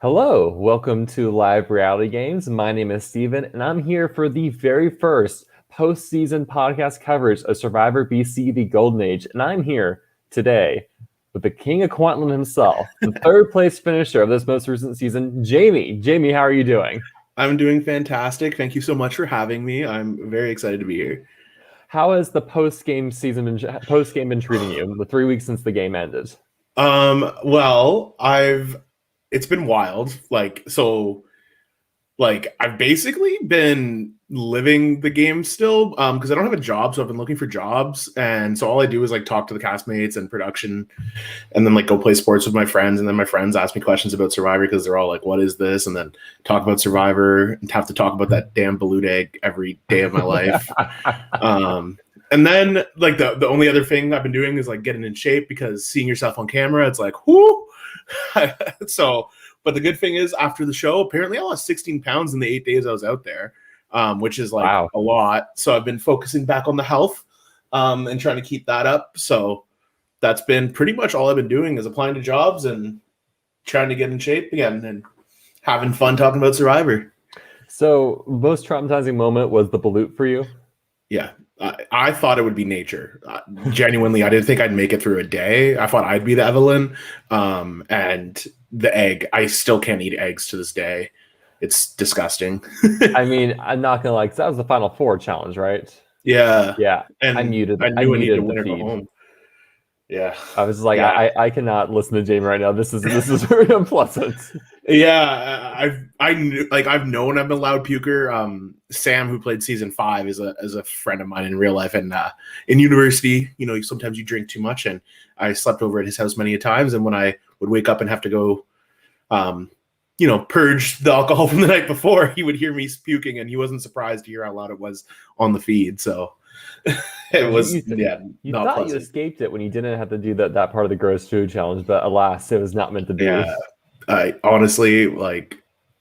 Hello, welcome to Live Reality Games. My name is Steven, and I'm here for the very first postseason podcast coverage of Survivor BC The Golden Age. And I'm here today with the king of Quantland himself, the third place finisher of this most recent season, Jamie. Jamie, how are you doing? I'm doing fantastic. Thank you so much for having me. I'm very excited to be here. How has the post-game been treating you, the 3 weeks since the game ended? Well, it's been wild. I've basically been living the game still because I don't have a job, so I've been looking for jobs, and so all I do is like talk to the castmates and production, and then like go play sports with my friends, and then my friends ask me questions about Survivor because they're all like, "What is this?" and then talk about Survivor and have to talk about that damn balut egg every day of my life. And then like the only other thing I've been doing is like getting in shape because seeing yourself on camera, it's like, whoo. But the good thing is after the show, apparently I lost 16 pounds in the 8 days I was out there, which is like a lot. So I've been focusing back on the health and trying to keep that up. So that's been pretty much all I've been doing is applying to jobs and trying to get in shape again and having fun talking about Survivor. So most traumatizing moment was the balut for you? Yeah. I thought it would be nature. Genuinely, I didn't think I'd make it through a day. I thought I'd be the Evelyn. And the egg, I still can't eat eggs to this day. It's disgusting. I mean, I'm not gonna lie, because that was the Final Four challenge, right? Yeah. Yeah. And I muted I knew I needed to the win or go feed. home. Yeah. I was like, yeah. I cannot listen to Jamie right now. This is very unpleasant. Yeah, I've known I'm a loud puker. Sam, who played season 5, is a friend of mine in real life, and in university, you know, sometimes you drink too much, and I slept over at his house many a times. And when I would wake up and have to go, purge the alcohol from the night before, he would hear me puking, and he wasn't surprised to hear how loud it was on the feed. So it was, you not thought pleasant. You escaped it when you didn't have to do that part of the gross food challenge, but alas, it was not meant to be. Yeah. I honestly,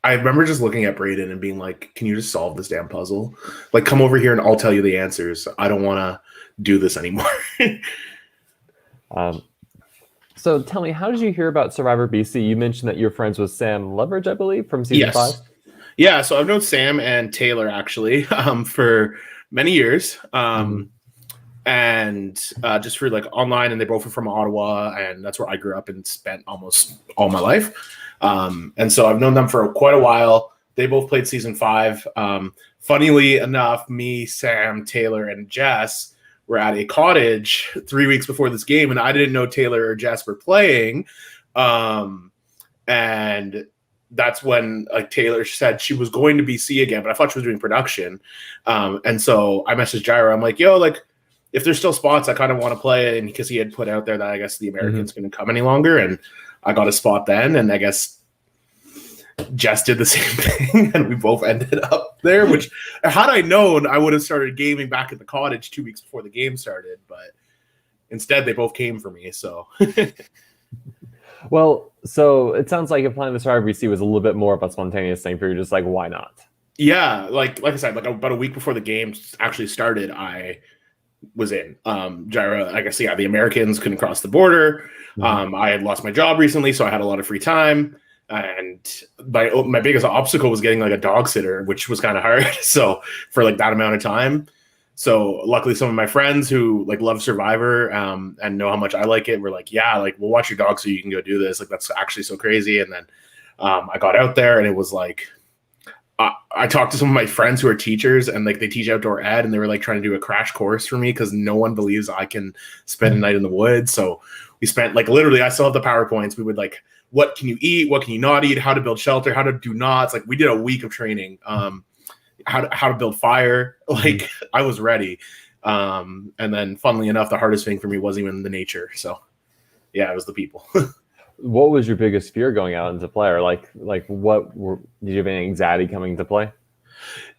I remember just looking at Brayden and being like, can you just solve this damn puzzle? Like, come over here and I'll tell you the answers. I don't want to do this anymore. So tell me, how did you hear about Survivor BC? You mentioned that you're friends with Sam Leverage, I believe, from season 5. Yeah, so I've known Sam and Taylor actually for many years. And just for like online, and they both are from Ottawa, and that's where I grew up and spent almost all my life. And so I've known them for quite a while. They both played season 5. Funnily enough, me, Sam, Taylor, and Jess were at a cottage 3 weeks before this game, and I didn't know Taylor or Jess were playing. And that's when Taylor said she was going to BC again, but I thought she was doing production. And so I messaged Gyro. I'm like, yo, if there's still spots, I kind of want to play. And because he had put out there that I guess the Americans couldn't come any longer, and I got a spot then, and I guess Jess did the same thing, and we both ended up there, which had I known, I would have started gaming back at the cottage 2 weeks before the game started, but instead they both came for me. So well, so it sounds like applying the Survivor BC was a little bit more of a spontaneous thing for you, just like, why not? Yeah, like I said, about a week before the game actually started, I was in. Gyra, I guess, the Americans couldn't cross the border. I had lost my job recently, so I had a lot of free time. And my biggest obstacle was getting a dog sitter, which was kind of hard. So for that amount of time. So luckily some of my friends who love Survivor and know how much I like it were like, yeah, we'll watch your dog so you can go do this. That's actually so crazy. And then I got out there, and it was I talked to some of my friends who are teachers, and they teach outdoor ed, and they were trying to do a crash course for me because no one believes I can spend a night in the woods. So we spent literally, I still have the PowerPoints. We would what can you eat? What can you not eat? How to build shelter, how to do knots. We did a week of training, how to build fire. I was ready. And then funnily enough, the hardest thing for me wasn't even the nature. So yeah, it was the people. What was your biggest fear going out into play? Or did you have any anxiety coming into play?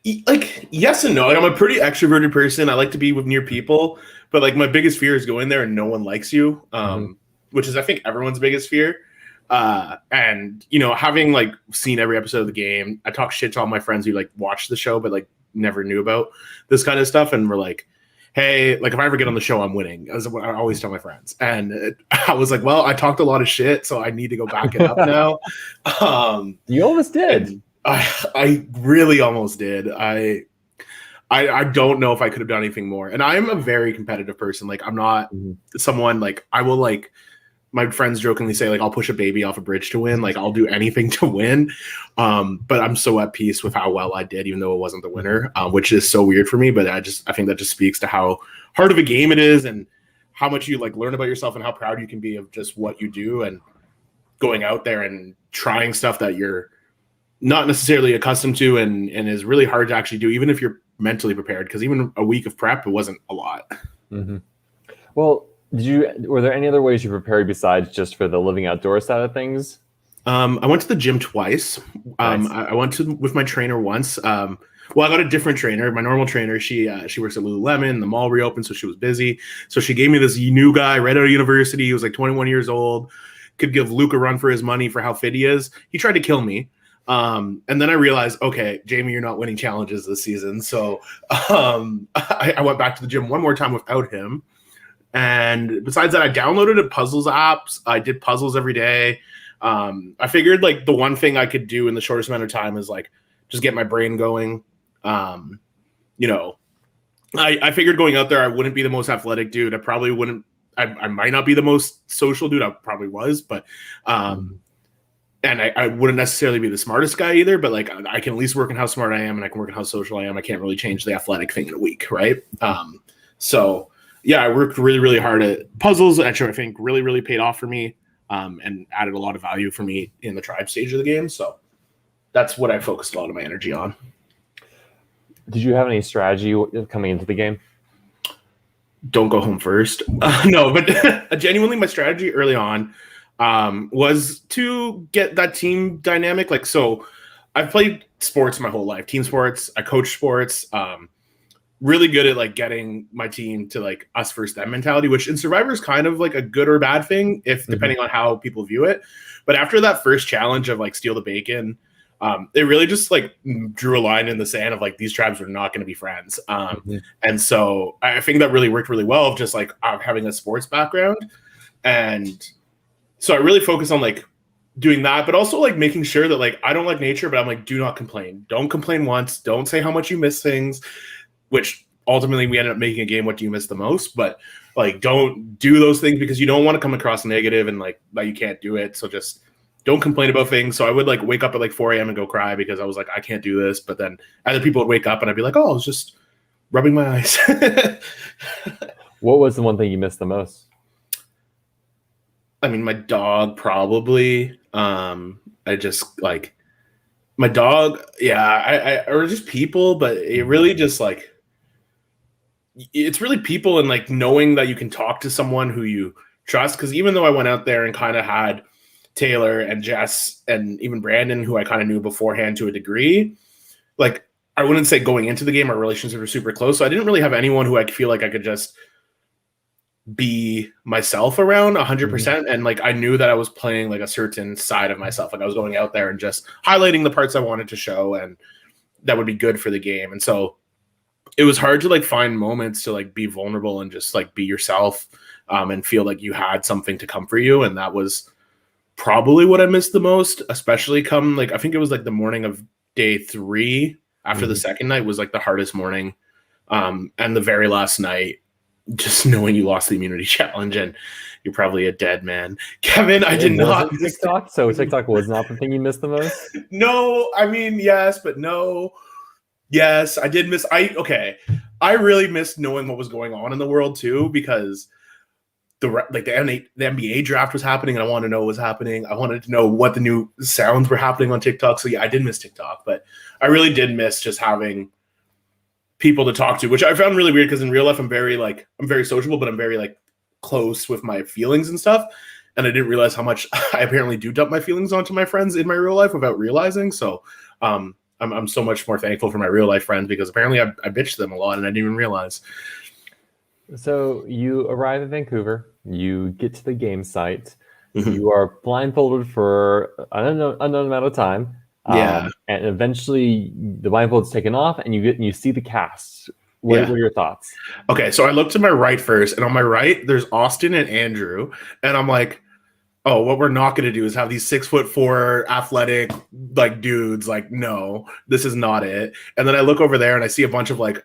Yes and no. I'm a pretty extroverted person. I like to be with near people, but my biggest fear is going there and no one likes you, which is I think everyone's biggest fear. And having seen every episode of the game, I talk shit to all my friends who watched the show but never knew about this kind of stuff, and we're hey, like if I ever get on the show, I'm winning. As what I always tell my friends. And I was like, well, I talked a lot of shit, so I need to go back it up now. You almost did. And I really almost did. I don't know if I could have done anything more. And I'm a very competitive person. Like I'm not someone like I will like my friends jokingly say like I'll push a baby off a bridge to win. Like I'll do anything to win. But I'm so at peace with how well I did, even though it wasn't the winner, which is so weird for me. But I think that just speaks to how hard of a game it is and how much you like learn about yourself and how proud you can be of just what you do and going out there and trying stuff that you're not necessarily accustomed to and is really hard to actually do, even if you're mentally prepared. Because even a week of prep, it wasn't a lot. Mm-hmm. Well, were there any other ways you prepared besides just for the living outdoors side of things? I went to the gym twice. Nice. I went with my trainer once. Well, I got a different trainer. My normal trainer, she works at Lululemon. The mall reopened, so she was busy. So she gave me this new guy right out of university. He was like 21 years old. Could give Luke a run for his money for how fit he is. He tried to kill me. And then I realized, okay, Jamie, you're not winning challenges this season. So I went back to the gym one more time without him. And besides that, I downloaded a puzzles apps. I did puzzles every day. I figured like the one thing I could do in the shortest amount of time is like just get my brain going. You know, I figured going out there, I wouldn't be the most athletic dude. I probably wouldn't. I might not be the most social dude. I probably was, but and I wouldn't necessarily be the smartest guy either. But like I can at least work in how smart I am, and I can work in how social I am. I can't really change the athletic thing in a week, right? So. Yeah, I worked really, really hard at puzzles. Actually, I think really, really paid off for me and added a lot of value for me in the tribe stage of the game. So that's what I focused a lot of my energy on. Did you have any strategy coming into the game? Don't go home first. No, but genuinely my strategy early on was to get that team dynamic. Like, so I've played sports my whole life, team sports. I coach sports. Really good at like getting my team to like us versus them mentality, which in Survivor is kind of like a good or bad thing if depending on how people view it. But after that first challenge of like steal the bacon, it really just like drew a line in the sand of like these tribes were not going to be friends. And so I think that really worked really well of just like having a sports background. And so I really focused on like doing that, but also like making sure that like I don't like nature, but I'm like, do not complain. Don't complain once. Don't say how much you miss things. Which ultimately we ended up making a game, what do you miss the most? But like, don't do those things because you don't want to come across negative and like that you can't do it. So just don't complain about things. So I would like wake up at like 4 a.m. and go cry because I was like, I can't do this. But then other people would wake up and I'd be like, oh, I was just rubbing my eyes. What was the one thing you missed the most? I mean, my dog probably. I just like my dog. Yeah, or just people, but it really just like, it's really people and like knowing that you can talk to someone who you trust. Because even though I went out there and kind of had Taylor and Jess and even Brandon, who I kind of knew beforehand to a degree, like I wouldn't say going into the game our relationships were super close. So I didn't really have anyone who I feel like I could just be myself around 100%. And like I knew that I was playing like a certain side of myself. Like I was going out there and just highlighting the parts I wanted to show and that would be good for the game. And so it was hard to like find moments to like be vulnerable and just like be yourself and feel like you had something to come for you. And that was probably what I missed the most, especially come like I think it was like the morning of day 3 after the second night was like the hardest morning. And the very last night, just knowing you lost the immunity challenge and you're probably a dead man. Kevin, I did not miss TikTok. So TikTok was not the thing you missed the most? No, I mean, yes, but no. Yes, I did miss. I really missed knowing what was going on in the world too, because the NBA draft was happening, and I wanted to know what was happening. I wanted to know what the new sounds were happening on TikTok. So yeah, I did miss TikTok, but I really did miss just having people to talk to, which I found really weird because in real life I'm very sociable, but I'm very like close with my feelings and stuff. And I didn't realize how much I apparently do dump my feelings onto my friends in my real life without realizing. So I'm so much more thankful for my real life friends because apparently I bitched them a lot and I didn't even realize. So you arrive in Vancouver, you get to the game site, you are blindfolded for an unknown amount of time. Yeah. And eventually the blindfold's taken off and you see the cast. What are your thoughts? Okay, so I looked to my right first, and on my right, there's Austin and Andrew, and I'm like, oh, what we're not going to do is have these 6'4" athletic like dudes. Like, no, this is not it. And then I look over there and I see a bunch of like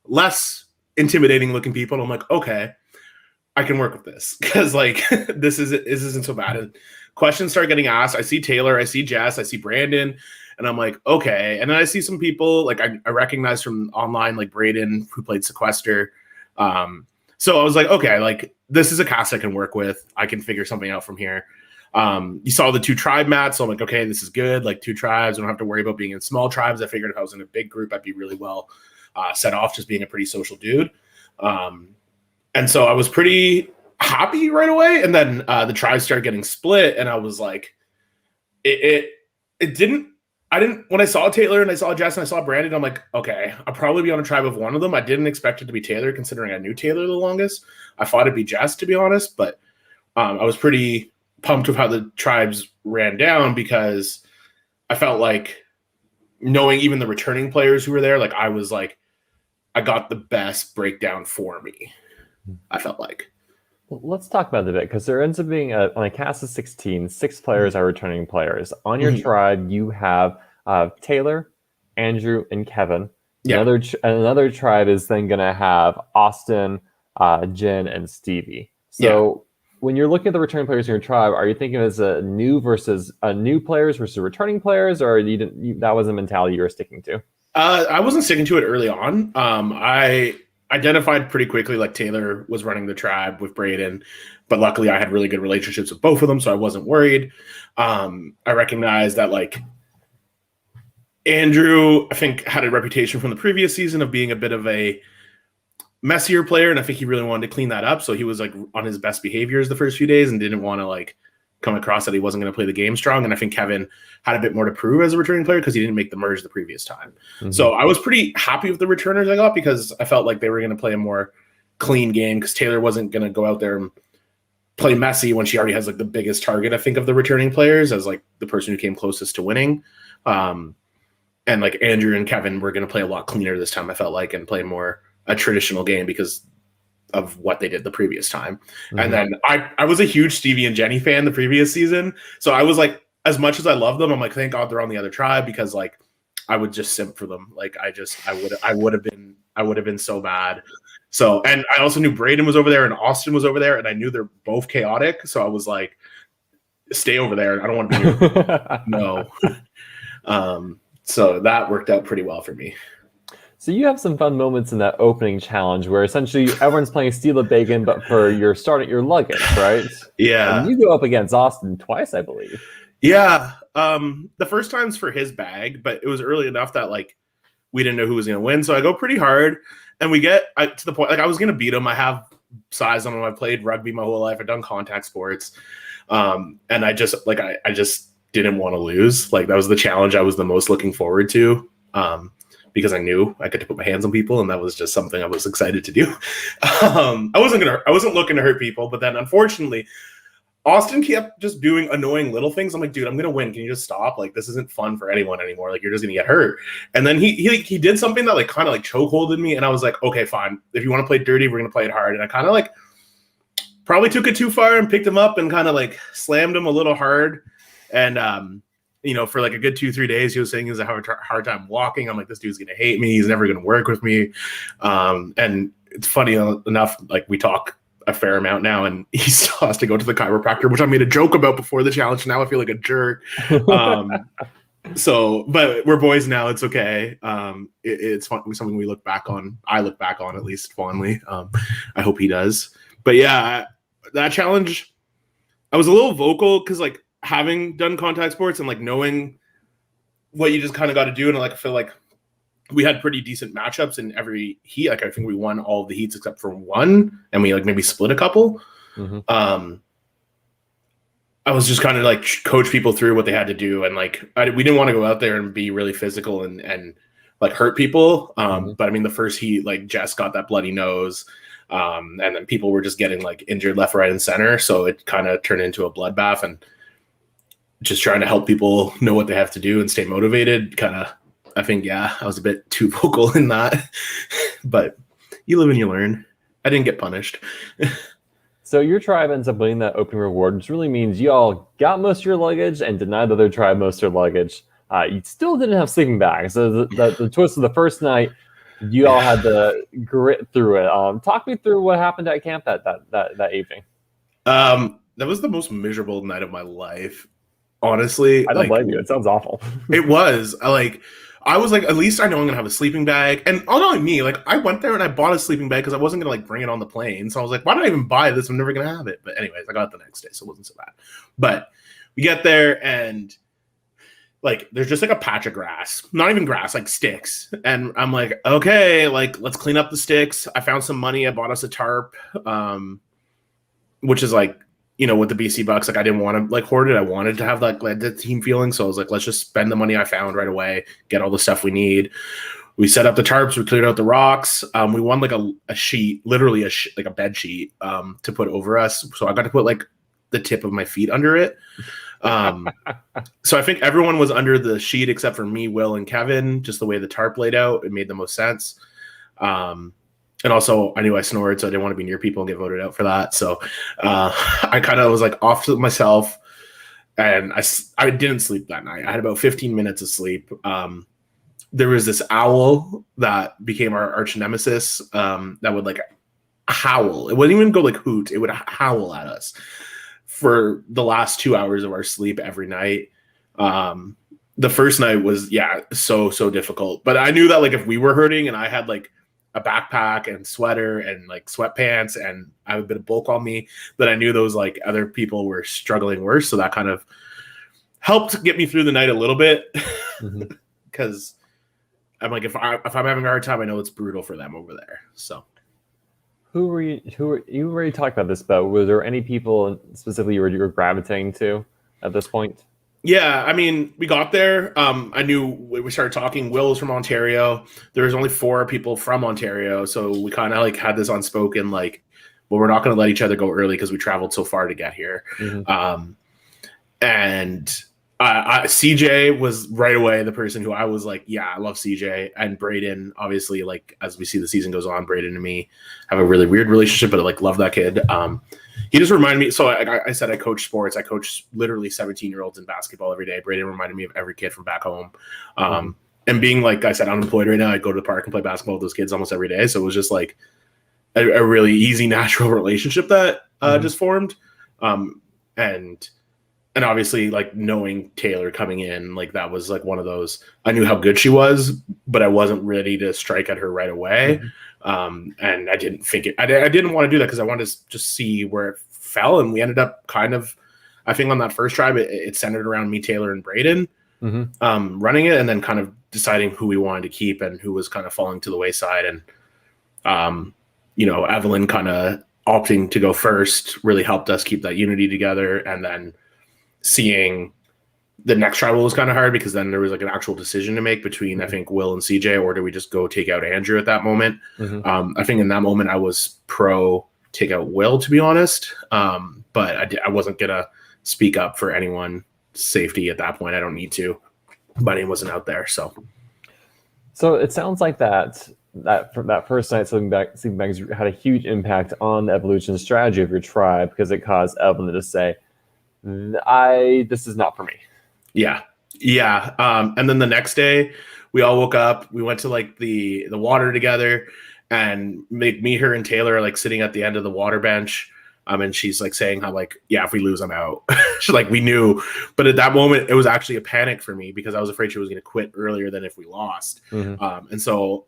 less intimidating looking people, and I'm like, okay, I can work with this because like this isn't so bad. And questions start getting asked. I see Taylor, I see Jess, I see Brandon, and I'm like, okay. And then I see some people like I recognize from online, like Braden, who played Sequester. So I was like, okay, like this is a cast I can work with. I can figure something out from here. You saw the 2 tribe mats, so I'm like, okay, this is good. Like 2 tribes, I don't have to worry about being in small tribes. I figured if I was in a big group, I'd be really well set off, just being a pretty social dude. And so I was pretty happy right away. And then the tribes started getting split, and I was like, when I saw Taylor and I saw Jess and I saw Brandon, I'm like, okay, I'll probably be on a tribe of one of them. I didn't expect it to be Taylor, considering I knew Taylor the longest. I thought it'd be Jess, to be honest, but I was pretty pumped with how the tribes ran down, because I felt like, knowing even the returning players who were there, like I was like, I got the best breakdown for me. I felt like. Well, let's talk about it a bit, because there ends up being on a cast of 16, 6 players are returning players. On your tribe, you have Taylor, Andrew, and Kevin. Yeah. Another tribe is then going to have Austin, Jen, and Stevie. So when you're looking at the returning players in your tribe, are you thinking as a new players versus returning players, or that was a mentality you were sticking to? I wasn't sticking to it early on. I identified pretty quickly, like Taylor was running the tribe with Braden, but luckily I had really good relationships with both of them, so I wasn't worried. I recognized that like Andrew, I think, had a reputation from the previous season of being a bit of a messier player, and I think he really wanted to clean that up. So he was like on his best behaviors the first few days and didn't want to like come across that he wasn't going to play the game strong. And I think Kevin had a bit more to prove as a returning player because he didn't make the merge the previous time. Mm-hmm. So I was pretty happy with the returners I got, because I felt like they were going to play a more clean game, because Taylor wasn't going to go out there and play messy when she already has like the biggest target, I think, of the returning players, as like the person who came closest to winning. And like Andrew and Kevin were going to play a lot cleaner this time, I felt like, and play more a traditional game because of what they did the previous time. Mm-hmm. And then I was a huge Stevie and Jenny fan the previous season. So I was like, as much as I love them, I'm like, thank God they're on the other tribe, because like I would just simp for them. Like I would have been so bad. So, and I also knew Braden was over there and Austin was over there, and I knew they're both chaotic. So I was like, stay over there. I don't want to be here. No. So that worked out pretty well for me. So you have some fun moments in that opening challenge where essentially everyone's playing Steal a Bacon, but for your luggage, right? Yeah. And you go up against Austin twice, I believe. Yeah. The first time's for his bag, but it was early enough that like we didn't know who was going to win. So I go pretty hard, and we get to the point, like I was going to beat him. I have size on him. I played rugby my whole life. I've done contact sports. And I just didn't want to lose. Like that was the challenge I was the most looking forward to. Because I knew I got to put my hands on people, and that was just something I was excited to do. I wasn't looking to hurt people, but then unfortunately, Austin kept just doing annoying little things. I'm like, dude, I'm gonna win. Can you just stop? Like, this isn't fun for anyone anymore. Like, you're just gonna get hurt. And then he did something that like kind of like chokeholded me, and I was like, okay, fine. If you want to play dirty, we're gonna play it hard. And I kind of like probably took it too far and picked him up and kind of like slammed him a little hard. And for like a good 2-3 days, he was saying he was having a hard time walking. I'm like, this dude's going to hate me. He's never going to work with me. And it's funny enough, like we talk a fair amount now, and he still has to go to the chiropractor, which I made a joke about before the challenge. Now I feel like a jerk. But we're boys now. It's okay. It's something we look back on. I look back on at least fondly. I hope he does. But yeah, that challenge, I was a little vocal because like, having done contact sports and like knowing what you just kind of got to do, and like I feel like we had pretty decent matchups in every heat. Like I think we won all of the heats except for one, and we like maybe split a couple. Mm-hmm. I was just kind of like coach people through what they had to do, and like we didn't want to go out there and be really physical and like hurt people. Mm-hmm. But I mean, the first heat, like Jess got that bloody nose. And then people were just getting like injured left, right, and center. So it kind of turned into a bloodbath, and just trying to help people know what they have to do and stay motivated. I think, I was a bit too vocal in that, But you live and you learn. I didn't get punished. So your tribe ends up winning that opening reward, which really means you all got most of your luggage and denied the other tribe most of their luggage. You still didn't have sleeping bags. So the twist of the first night, you all had to grit through it. Talk me through what happened at camp that evening. That was the most miserable night of my life. Honestly, I don't blame you. It sounds awful. It was I was like, at least I know I'm gonna have a sleeping bag. And not only me, like I went there and I bought a sleeping bag because I wasn't gonna like bring it on the plane. So I was like, why did I even buy this? I'm never gonna have it. But anyways, I got it the next day, so it wasn't so bad. But we get there and like there's just like a patch of grass, not even grass, like sticks. And I'm like, okay, like let's clean up the sticks. I found some money. I bought us a tarp, which is like, you know, with the BC Bucks, like I didn't want to like hoard it. I wanted to have like the team feeling. So I was like, let's just spend the money I found right away, get all the stuff we need. We set up the tarps, we cleared out the rocks. We won like a sheet, literally like a bed sheet to put over us. So I got to put like the tip of my feet under it. So I think everyone was under the sheet except for me, Will, and Kevin, just the way the tarp laid out. It made the most sense. And also, I knew I snored, so I didn't want to be near people and get voted out for that. So I kind of was like off to myself, and I didn't sleep that night. I had about 15 minutes of sleep. There was this owl that became our arch nemesis that would like howl. It wouldn't even go like hoot. It would howl at us for the last 2 hours of our sleep every night. The first night was, so difficult. But I knew that like if we were hurting and I had like a backpack and sweater and like sweatpants and I had a bit of bulk on me, that I knew those like other people were struggling worse. So that kind of helped get me through the night a little bit because I'm like, if I'm having a hard time, I know it's brutal for them over there. So you already talked about this, but were there any people specifically you were gravitating to at this point? Yeah, I mean, we got there. I knew we started talking. Will is from Ontario. There was only 4 people from Ontario, so we kind of like had this unspoken, like, well, we're not going to let each other go early because we traveled so far to get here. And CJ was right away the person who I was like, yeah, I love CJ. And Braden, obviously, like as we see the season goes on, Braden and me have a really weird relationship, but I like love that kid. He just reminded me. So I said I coach sports. I coach literally 17-year-olds in basketball every day. Braden reminded me of every kid from back home. And being like I said, unemployed right now, I go to the park and play basketball with those kids almost every day. So it was just like a really easy, natural relationship that just formed. And obviously, like knowing Taylor coming in, like that was like one of those. I knew how good she was, but I wasn't ready to strike at her right away. And I didn't think it. I didn't want to do that because I wanted to just see where it fell. And we ended up kind of, I think on that first tribe, it centered around me, Taylor, and Braden running it, and then kind of deciding who we wanted to keep and who was kind of falling to the wayside. And Evelyn kind of opting to go first really helped us keep that unity together, and then seeing the next tribal was kind of hard because then there was like an actual decision to make between I think Will and CJ, or do we just go take out Andrew at that moment? I think in that moment I was pro take out Will, to be honest, but I wasn't gonna speak up for anyone's safety at that point. I don't need to. My name wasn't out there, so it sounds like that first night sleeping bags had a huge impact on the evolution strategy of your tribe because it caused Evelyn to say, this is not for me. Yeah. And then the next day we all woke up, we went to like the water together, and me, her, and Taylor are like sitting at the end of the water bench. And she's like saying how like, yeah, if we lose, I'm out. She's like, we knew. But at that moment, it was actually a panic for me because I was afraid she was going to quit earlier than if we lost. And so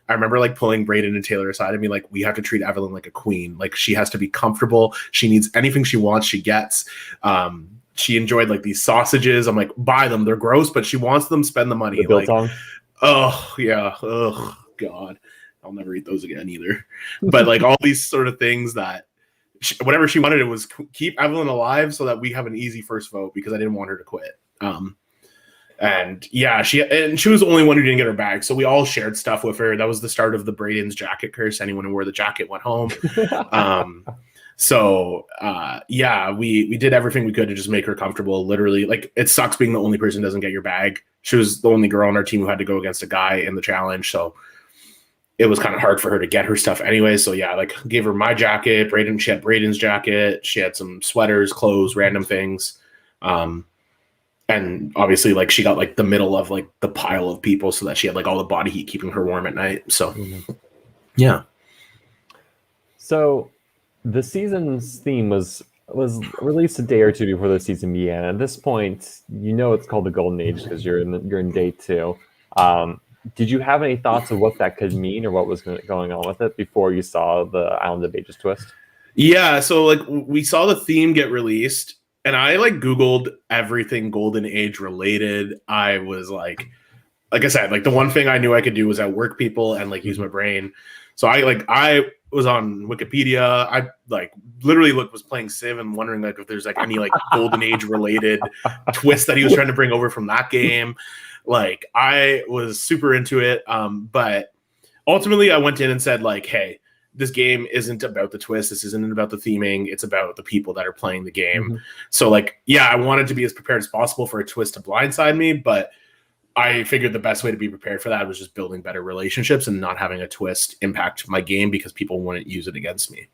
I remember like pulling Braden and Taylor aside and being like, we have to treat Evelyn like a queen. Like she has to be comfortable. She needs anything she wants, she gets. She enjoyed like these sausages. I'm like, buy them. They're gross, but she wants them. Spend the money. The biltong? Oh, yeah. Oh, God. I'll never eat those again either. But like all these sort of things that whatever she wanted, it was keep Evelyn alive so that we have an easy first vote because I didn't want her to quit. And yeah, she was the only one who didn't get her bag. So we all shared stuff with her. That was the start of the Braden's jacket curse. Anyone who wore the jacket went home. We did everything we could to just make her comfortable. Literally, like it sucks being the only person who doesn't get your bag. She was the only girl on our team who had to go against a guy in the challenge. So it was kind of hard for her to get her stuff anyway. So yeah, like gave her my jacket. She had Braden's jacket. She had some sweaters, clothes, random things. And obviously, like, she got like the middle of like the pile of people so that she had like all the body heat keeping her warm at night. So yeah. So the season's theme was released a day or two before the season began. At this point, it's called the Golden Age because you're in day 2. Did you have any thoughts of what that could mean or what was going on with it before you saw the Island of Ages twist? Yeah, so like we saw the theme get released, and I like Googled everything Golden Age related. I was like I said, like the one thing I knew I could do was outwork people and like use my brain. So I was on Wikipedia. I like literally was playing Civ and wondering like if there's like any like Golden Age related twist that he was trying to bring over from that game. Like I was super into it. But ultimately I went in and said like, hey, this game isn't about the twist. This isn't about the theming. It's about the people that are playing the game. Mm-hmm. So like, yeah, I wanted to be as prepared as possible for a twist to blindside me, but I figured the best way to be prepared for that was just building better relationships and not having a twist impact my game because people wouldn't use it against me.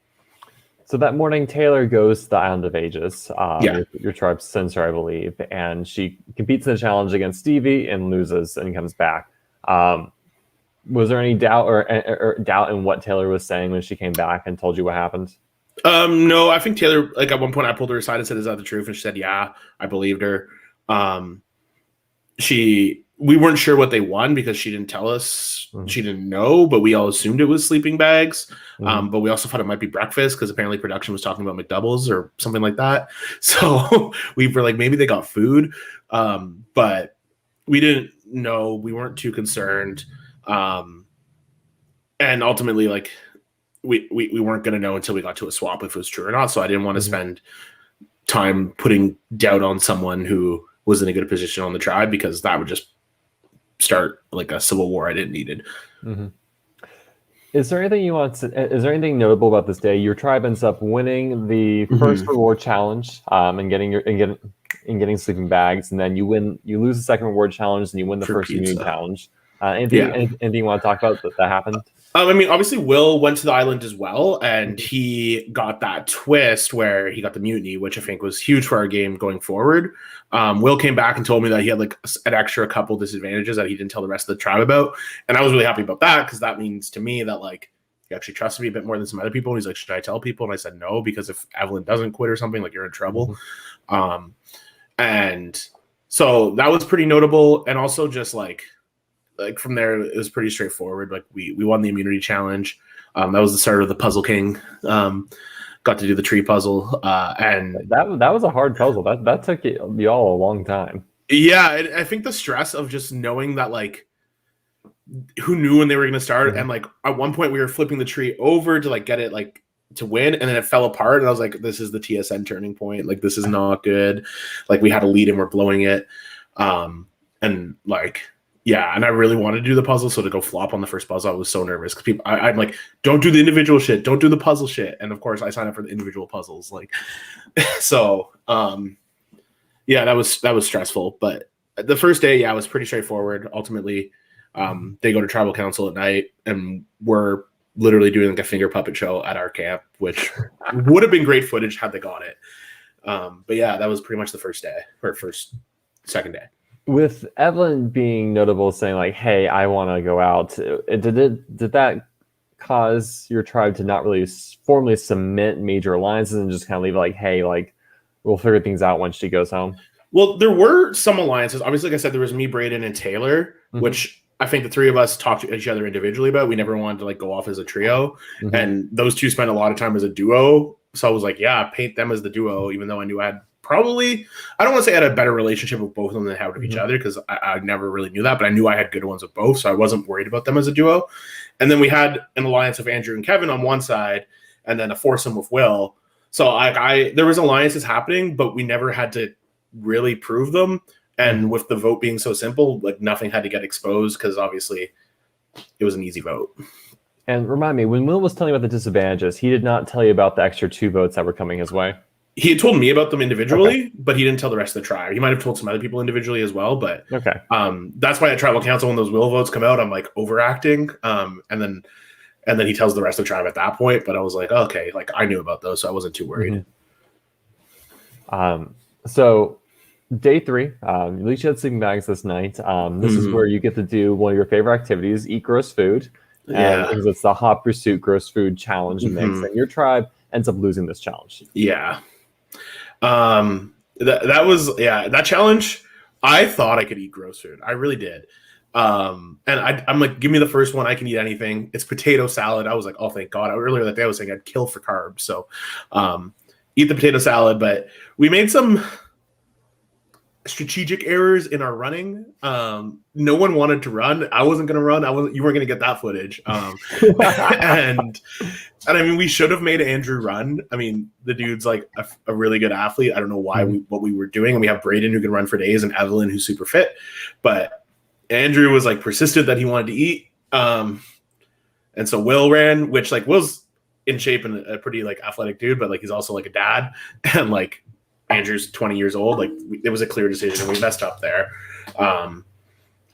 So that morning, Taylor goes to the Island of Ages, your tribe's censor, I believe, and she competes in the challenge against Stevie and loses and comes back. Was there any doubt or doubt in what Taylor was saying when she came back and told you what happened? No, I think Taylor, like at one point I pulled her aside and said, "Is that the truth?" And she said, "Yeah." I believed her. We weren't sure what they won because she didn't tell us. Mm-hmm. She didn't know, but we all assumed it was sleeping bags. Mm-hmm. But we also thought it might be breakfast because apparently production was talking about McDoubles or something like that. So we were like, maybe they got food. But we didn't know. We weren't too concerned. And ultimately, like we weren't going to know until we got to a swap if it was true or not. So I didn't want to spend time putting doubt on someone who was in a good position on the tribe because that would just start like a civil war I didn't needed. Mm-hmm. Is there anything notable about this day? Your tribe ends up winning the first reward challenge and getting sleeping bags, and then you lose the second reward challenge and you win the first immunity challenge. Anything you want to talk about that happened? I mean, obviously, Will went to the island as well, and he got that twist where he got the mutiny, which I think was huge for our game going forward. Will came back and told me that he had like an extra couple disadvantages that he didn't tell the rest of the tribe about, and I was really happy about that because that means to me that like he actually trusted me a bit more than some other people. And he's like, "Should I tell people?" And I said, "No, because if Evelyn doesn't quit or something, like you're in trouble." And so that was pretty notable, and also just like from there, it was pretty straightforward. Like we won the immunity challenge. That was the start of the Puzzle King. Got to do the tree puzzle, and that was a hard puzzle. That took you all a long time. Yeah, I think the stress of just knowing that, like, who knew when they were going to start, and like at one point we were flipping the tree over to like get it like to win, and then it fell apart, and I was like, "This is the TSN turning point. Like, this is not good." Like, we had a lead and we're blowing it, and like. Yeah, and I really wanted to do the puzzle, so to go flop on the first puzzle, I was so nervous because I'm like, don't do the individual shit, don't do the puzzle shit, and of course I signed up for the individual puzzles, like, so yeah, that was stressful, but the first day, yeah, it was pretty straightforward. Ultimately, they go to tribal council at night, and we're literally doing like a finger puppet show at our camp, which would have been great footage had they got it. But yeah, that was pretty much the first day or second day. With Evelyn being notable, saying like, "Hey, I want to go out," did that cause your tribe to not really formally cement major alliances and just kind of leave it like, "Hey, like we'll figure things out once she goes home"? Well, there were some alliances. Obviously, like I said, there was me, Braden, and Taylor, which I think the three of us talked to each other individually about. We never wanted to like go off as a trio, and those two spent a lot of time as a duo. So I was like, "Yeah, paint them as the duo," even though I knew I had. Probably, I don't want to say I had a better relationship with both of them than I had with each other because I never really knew that, but I knew I had good ones with both, so I wasn't worried about them as a duo. And then we had an alliance of Andrew and Kevin on one side, and then a foursome with Will. So there was alliances happening, but we never had to really prove them. And with the vote being so simple, like nothing had to get exposed because obviously it was an easy vote. And remind me, when Will was telling you about the disadvantages, he did not tell you about the extra 2 votes that were coming his way. He had told me about them individually, but he didn't tell the rest of the tribe. He might have told some other people individually as well, but Okay. That's why at tribal council, when those will votes come out, I'm like overacting. And then he tells the rest of the tribe at that point. But I was like, okay, like I knew about those, so I wasn't too worried. So day 3, at least you had sleeping bags this night. This is where you get to do one of your favorite activities, eat gross food. And because it's the Hot Pursuit Gross Food Challenge mix, and your tribe ends up losing this challenge. Yeah. That challenge, I thought I could eat gross food. I really did. And I'm like, give me the first one. I can eat anything. It's potato salad. I was like, oh, thank God. Earlier that day, I was saying I'd kill for carbs. So eat the potato salad. But we made some strategic errors in our running. No one wanted to run. I wasn't going to run. You weren't going to get that footage. And I mean, we should have made Andrew run. I mean, the dude's like a really good athlete. I don't know why what we were doing. And we have Braden who can run for days and Evelyn who's super fit. But Andrew was like persistent that he wanted to eat. And so Will ran, which like Will's in shape and a pretty like athletic dude, but like he's also like a dad. And like Andrew's 20 years old. Like it was a clear decision. We messed up there.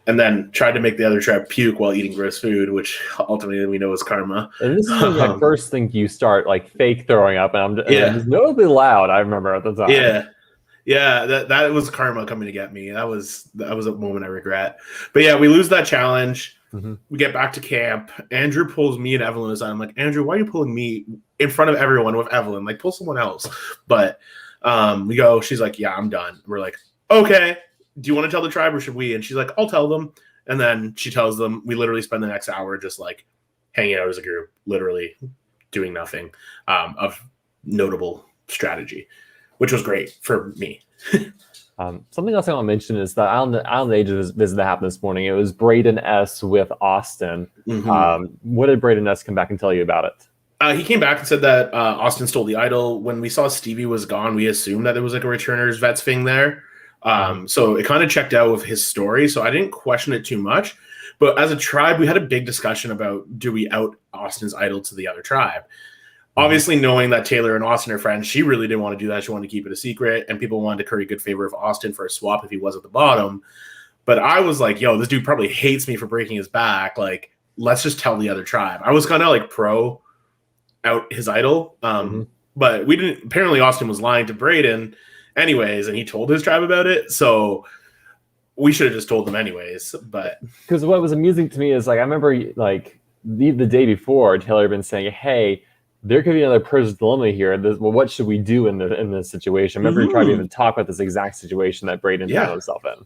And then tried to make the other tribe puke while eating gross food, which ultimately we know is karma. And this is when I first think you start like fake throwing up, and it was notably loud. I remember at the time. Yeah, that was karma coming to get me. That was a moment I regret. But yeah, we lose that challenge. We get back to camp. Andrew pulls me and Evelyn aside. I'm like, Andrew, why are you pulling me in front of everyone with Evelyn? Like, pull someone else. But we go. She's like, yeah, I'm done. We're like, okay. Do you want to tell the tribe or should we? And she's like, I'll tell them. And then she tells them. We literally spend the next hour just like hanging out as a group, literally doing nothing of notable strategy, which was great for me. Something else I want to mention is that on the age of his visit that happened this morning, it was Braden S. with Austin. What did Braden S. come back and tell you about it? He came back and said that Austin stole the idol. When we saw Stevie was gone, we assumed that there was like a returner's vets thing there. So it kind of checked out with his story. So I didn't question it too much. But as a tribe, we had a big discussion about, do we out Austin's idol to the other tribe? Obviously, knowing that Taylor and Austin are friends, she really didn't want to do that. She wanted to keep it a secret. And people wanted to curry good favor of Austin for a swap if he was at the bottom. But I was like, yo, this dude probably hates me for breaking his back. Like, let's just tell the other tribe. I was kind of like pro out his idol. But we didn't. Apparently, Austin was lying to Braden anyways, and he told his tribe about it. So we should have just told them anyways. But because what was amusing to me is like I remember like the day before Taylor had been saying, "Hey, there could be another prisoner's dilemma here. What should we do in this situation?" I remember you trying to even talk about this exact situation that Braden found himself in.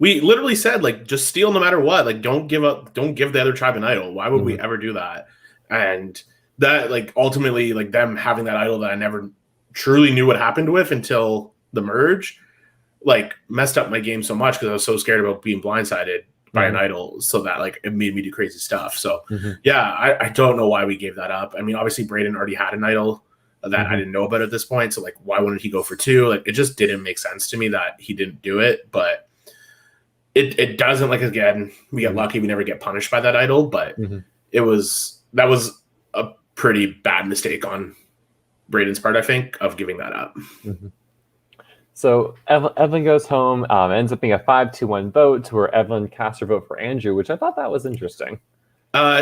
We literally said like, just steal no matter what. Like, don't give the other tribe an idol. Why would we ever do that? And that like ultimately like them having that idol that I never truly knew what happened with until the merge, like messed up my game so much because I was so scared about being blindsided by an idol, so that like it made me do crazy stuff. So I don't know why we gave that up. I mean, obviously Braden already had an idol that I didn't know about at this point, so like why wouldn't he go for 2? Like it just didn't make sense to me that he didn't do it. But it doesn't, like, again, we get lucky, we never get punished by that idol, but that was a pretty bad mistake on Braden's part, I think, of giving that up. So Evelyn goes home, ends up being a 5-2-1 vote to where Evelyn cast her vote for Andrew, which I thought that was interesting.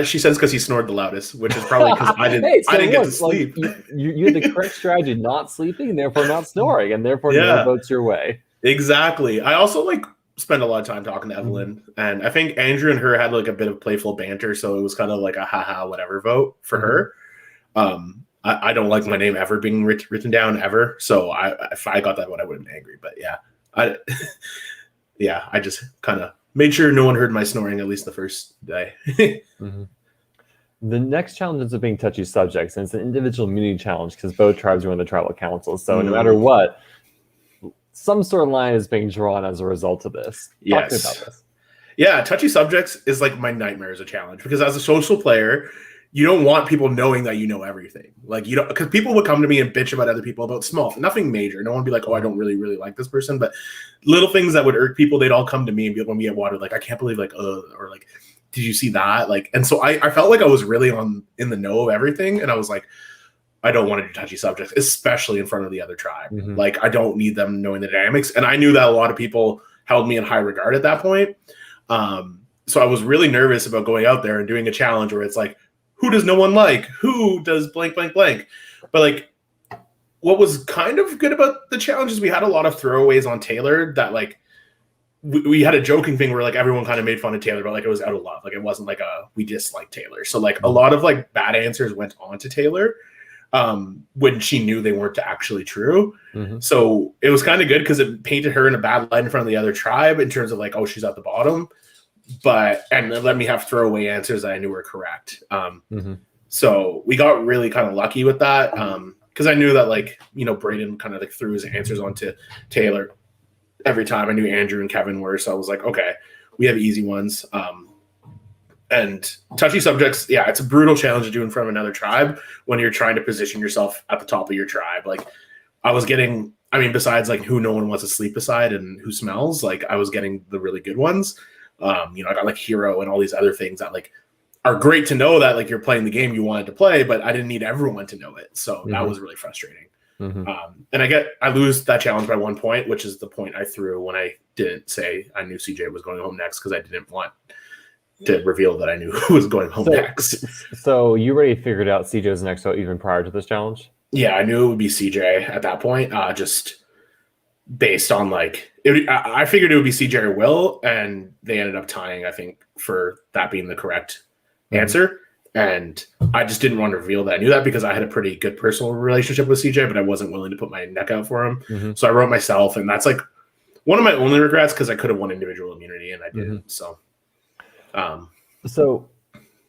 She says because he snored the loudest, which is probably because I didn't get to sleep. Like, you had the correct strategy, not sleeping, and therefore not snoring, and therefore no votes your way. Exactly. I also like spend a lot of time talking to Evelyn, and I think Andrew and her had like a bit of playful banter, so it was kind of like a haha whatever vote for her. I don't like my name ever being written down ever, so if I got that one, I would have been angry. But I just kind of made sure no one heard my snoring at least the first day. The next challenge ends up being touchy subjects, and it's an individual immunity challenge because both tribes are in the tribal council. So no matter what, some sort of line is being drawn as a result of this. Talk to me about this. Yeah, touchy subjects is like my nightmare as a challenge because as a social player, you don't want people knowing that you know everything. Like, you don't, because people would come to me and bitch about other people about nothing major. No one would be like, oh, I don't really, really like this person. But little things that would irk people, they'd all come to me and be like, when we get water, like, I can't believe, like, or like, did you see that? Like, and so I felt like I was really in the know of everything. And I was like, I don't want to do touchy subjects, especially in front of the other tribe. Mm-hmm. Like, I don't need them knowing the dynamics. And I knew that a lot of people held me in high regard at that point. So I was really nervous about going out there and doing a challenge where it's like, who does no one like? Who does blank, blank, blank? But like, what was kind of good about the challenge is we had a lot of throwaways on Taylor that like, we had a joking thing where like everyone kind of made fun of Taylor, but like it was out of love. Like it wasn't like we disliked Taylor. So like a lot of like bad answers went on to Taylor when she knew they weren't actually true. Mm-hmm. So it was kind of good because it painted her in a bad light in front of the other tribe in terms of like, oh, she's at the bottom. And let me have throwaway answers that I knew were correct. Mm-hmm. So we got really kind of lucky with that because I knew that like, Braden kind of like threw his answers onto Taylor every time. I knew Andrew and Kevin were, so I was like, okay, we have easy ones. And touchy subjects, yeah, it's a brutal challenge to do in front of another tribe when you're trying to position yourself at the top of your tribe. Like I was getting, besides like who no one wants to sleep beside and who smells, like I was getting the really good ones. I got like hero and all these other things that like are great to know that like you're playing the game you wanted to play, but I didn't need everyone to know it. So that was really frustrating. Mm-hmm. And I lose that challenge by 1 point, which is the point I threw when I didn't say I knew CJ was going home next because I didn't want to reveal that I knew who was going home next. So you already figured out CJ was next, so even prior to this challenge? Yeah, I knew it would be CJ at that point, just based on like I figured it would be CJ or Will, and they ended up tying, I think, for that being the correct answer. And I just didn't want to reveal that I knew that because I had a pretty good personal relationship with CJ, but I wasn't willing to put my neck out for him. Mm-hmm. So I wrote myself, and that's like one of my only regrets because I could have won individual immunity and I didn't. Mm-hmm. So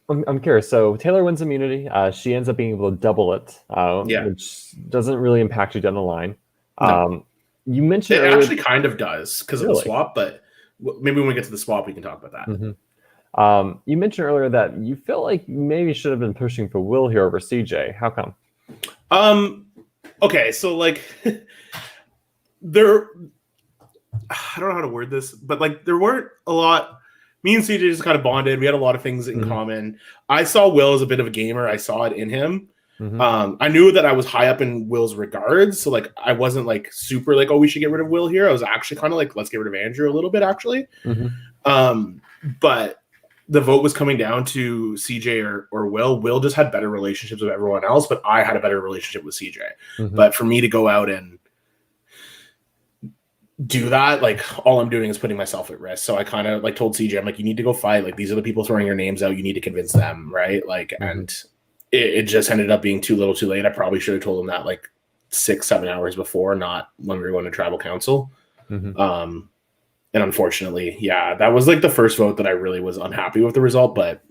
I'm curious. So Taylor wins immunity. She ends up being able to double it, which doesn't really impact you down the line. No. You mentioned it actually kind of does because of the swap, but maybe when we get to the swap, we can talk about that. Mm-hmm. You mentioned earlier that you felt like you maybe should have been pushing for Will here over CJ. How come? Okay, so like I don't know how to word this, but like there weren't a lot. Me and CJ just kind of bonded. We had a lot of things in common. I saw Will as a bit of a gamer. I saw it in him. Mm-hmm. I knew that I was high up in Will's regards. So like I wasn't like super like, oh, we should get rid of Will here. I was actually kind of like, let's get rid of Andrew a little bit actually. Mm-hmm. But the vote was coming down to CJ or Will. Will just had better relationships with everyone else, but I had a better relationship with CJ. Mm-hmm. But for me to go out and do that, like all I'm doing is putting myself at risk. So I kind of like told CJ, I'm like, you need to go fight. Like these are the people throwing your names out. You need to convince them, right? Like, and it just ended up being too little too late. I probably should have told him that like 6-7 hours before, not when we were going to tribal council. Mm-hmm. And unfortunately, that was like the first vote that I really was unhappy with the result. But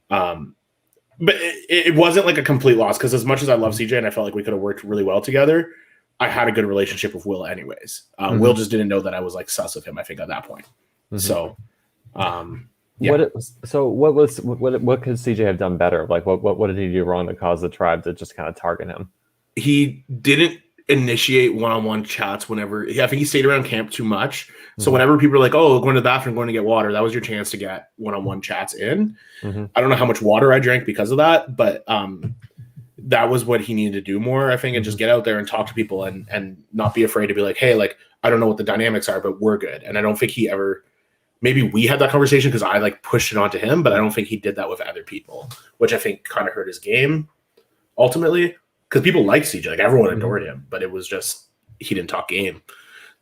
it wasn't like a complete loss because as much as I love CJ and I felt like we could have worked really well together, I had a good relationship with Will anyways. Will just didn't know that I was like sus of him, I think, at that point. Mm-hmm. So, what could CJ have done better? Like what did he do wrong that caused the tribe to just kind of target him? He didn't initiate one-on-one chats whenever. I think he stayed around camp too much. So whenever people are like, oh, going to the bathroom, going to get water, that was your chance to get one-on-one chats in. Mm-hmm. I don't know how much water I drank because of that, but that was what he needed to do more, I think, and just get out there and talk to people and not be afraid to be like, hey, like, I don't know what the dynamics are, but we're good. And I don't think he ever, maybe we had that conversation because I like pushed it onto him, but I don't think he did that with other people, which I think kind of hurt his game ultimately. Because people like CJ, like everyone adored him, but it was just he didn't talk game.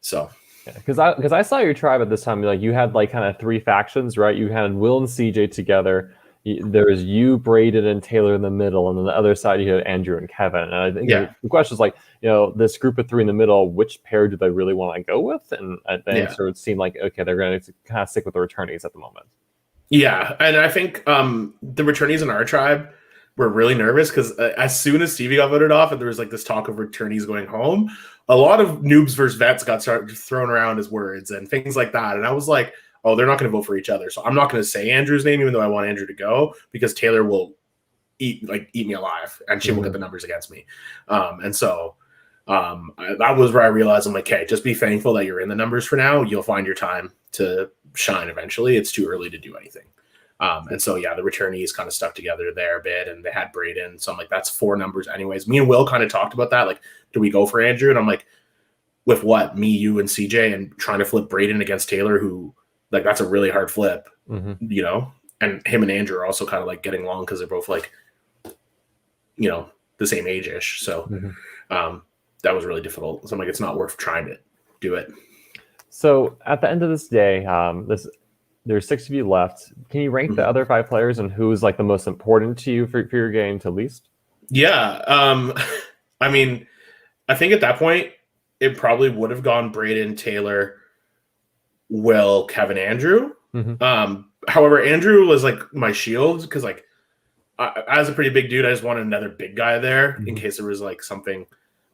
So, because I saw your tribe at this time, like you had like kind of 3 factions, right? You had Will and CJ together. There was you, Braden, and Taylor in the middle, and on the other side you had Andrew and Kevin. And I think the question is like, this group of 3 in the middle, which pair do they really want to go with? And the answer would seem like okay, they're going to kind of stick with the returnees at the moment. Yeah, and I think the returnees in our tribe were really nervous because as soon as Stevie got voted off and there was like this talk of returnees going home, a lot of noobs versus vets got started thrown around as words and things like that. And I was like, oh, they're not going to vote for each other. So I'm not going to say Andrew's name, even though I want Andrew to go, because Taylor will eat me alive and she will get the numbers against me. And so that was where I realized I'm like, hey, just be thankful that you're in the numbers for now. You'll find your time to shine eventually. It's too early to do anything. And so, yeah, the returnees kind of stuck together there a bit, and they had Braden. So I'm like, that's 4 numbers anyways. Me and Will kind of talked about that. Like, do we go for Andrew? And I'm like, with what? Me, you, and CJ, and trying to flip Braden against Taylor, who, like, that's a really hard flip, you know? And him and Andrew are also kind of, like, getting along because they're both, like, you know, the same age-ish. So that was really difficult. So I'm like, it's not worth trying to do it. So at the end of this day, there's 6 of you left. Can you rank the other 5 players and who's like the most important to you for your game to least? Yeah. I mean, I think at that point, it probably would have gone Braden, Taylor, Will, Kevin, Andrew. However, Andrew was like my shield because, like, as a pretty big dude, I just wanted another big guy there in case there was like something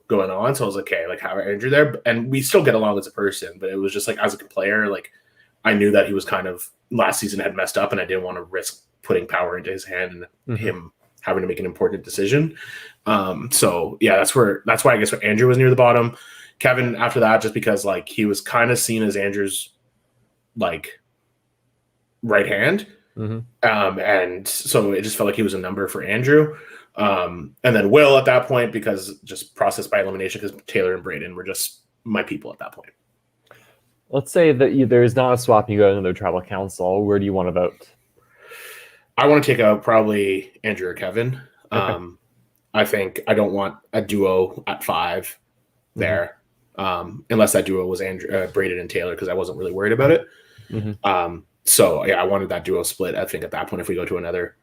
going on. So I was like, okay, like, have Andrew there, and we still get along as a person. But it was just like, as a player, like, I knew that he was kind of last season had messed up, and I didn't want to risk putting power into his hand and him having to make an important decision. So yeah, that's why I guess Andrew was near the bottom. Kevin after that, just because like he was kind of seen as Andrew's like right hand. And so it just felt like he was a number for Andrew. And then Will at that point, because just process by elimination, because Taylor and Braden were just my people at that point. Let's say that there's not a swap, you go to another tribal council. Where do you want to vote? I want to take out probably Andrew or Kevin. Okay. I think I don't want a duo at 5 there, unless that duo was Braden and Taylor, because I wasn't really worried about it. So yeah, I wanted that duo split. I think at that point, if we go to another,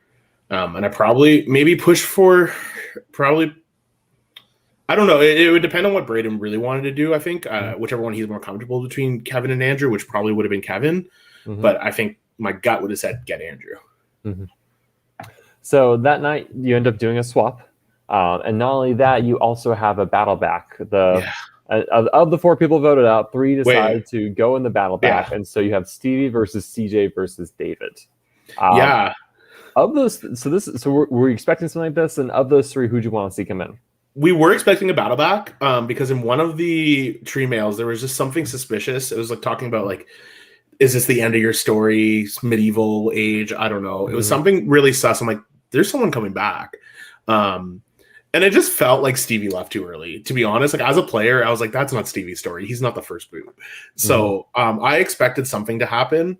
and I probably maybe push for I don't know. It would depend on what Braden really wanted to do. I think whichever one he's more comfortable between Kevin and Andrew, which probably would have been Kevin, but I think my gut would have said get Andrew. So that night you end up doing a swap, and not only that, you also have a battle back. Of the 4 people voted out, 3 decided to go in the battle back, and so you have Stevie versus CJ versus David. Of those, so were we expecting something like this? And of those 3, who'd you want to see come in? We were expecting a battle back because in one of the tree mails there was just something suspicious. It was like talking about like, is this the end of your story, medieval age? I don't know. It was something really sus. I'm like, there's someone coming back. And it just felt like Stevie left too early, to be honest. Like, as a player, I was like, that's not Stevie's story. He's not the first boot. So I expected something to happen.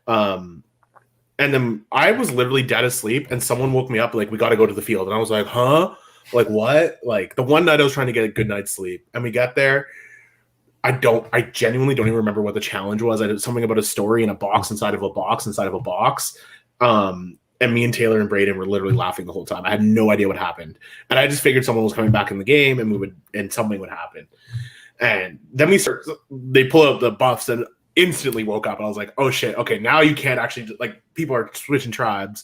And then I was literally dead asleep, and someone woke me up like, we got to go to the field. And I was like, huh? Like, what? Like, the one night I was trying to get a good night's sleep, and we get there. I genuinely don't even remember what the challenge was. I did something about a story in a box inside of a box inside of a box. And me and Taylor and Braden were literally laughing the whole time. I had no idea what happened. And I just figured someone was coming back in the game and something would happen. And then they pull out the buffs and instantly woke up. And I was like, oh shit. Okay. Now you can't actually, like, people are switching tribes.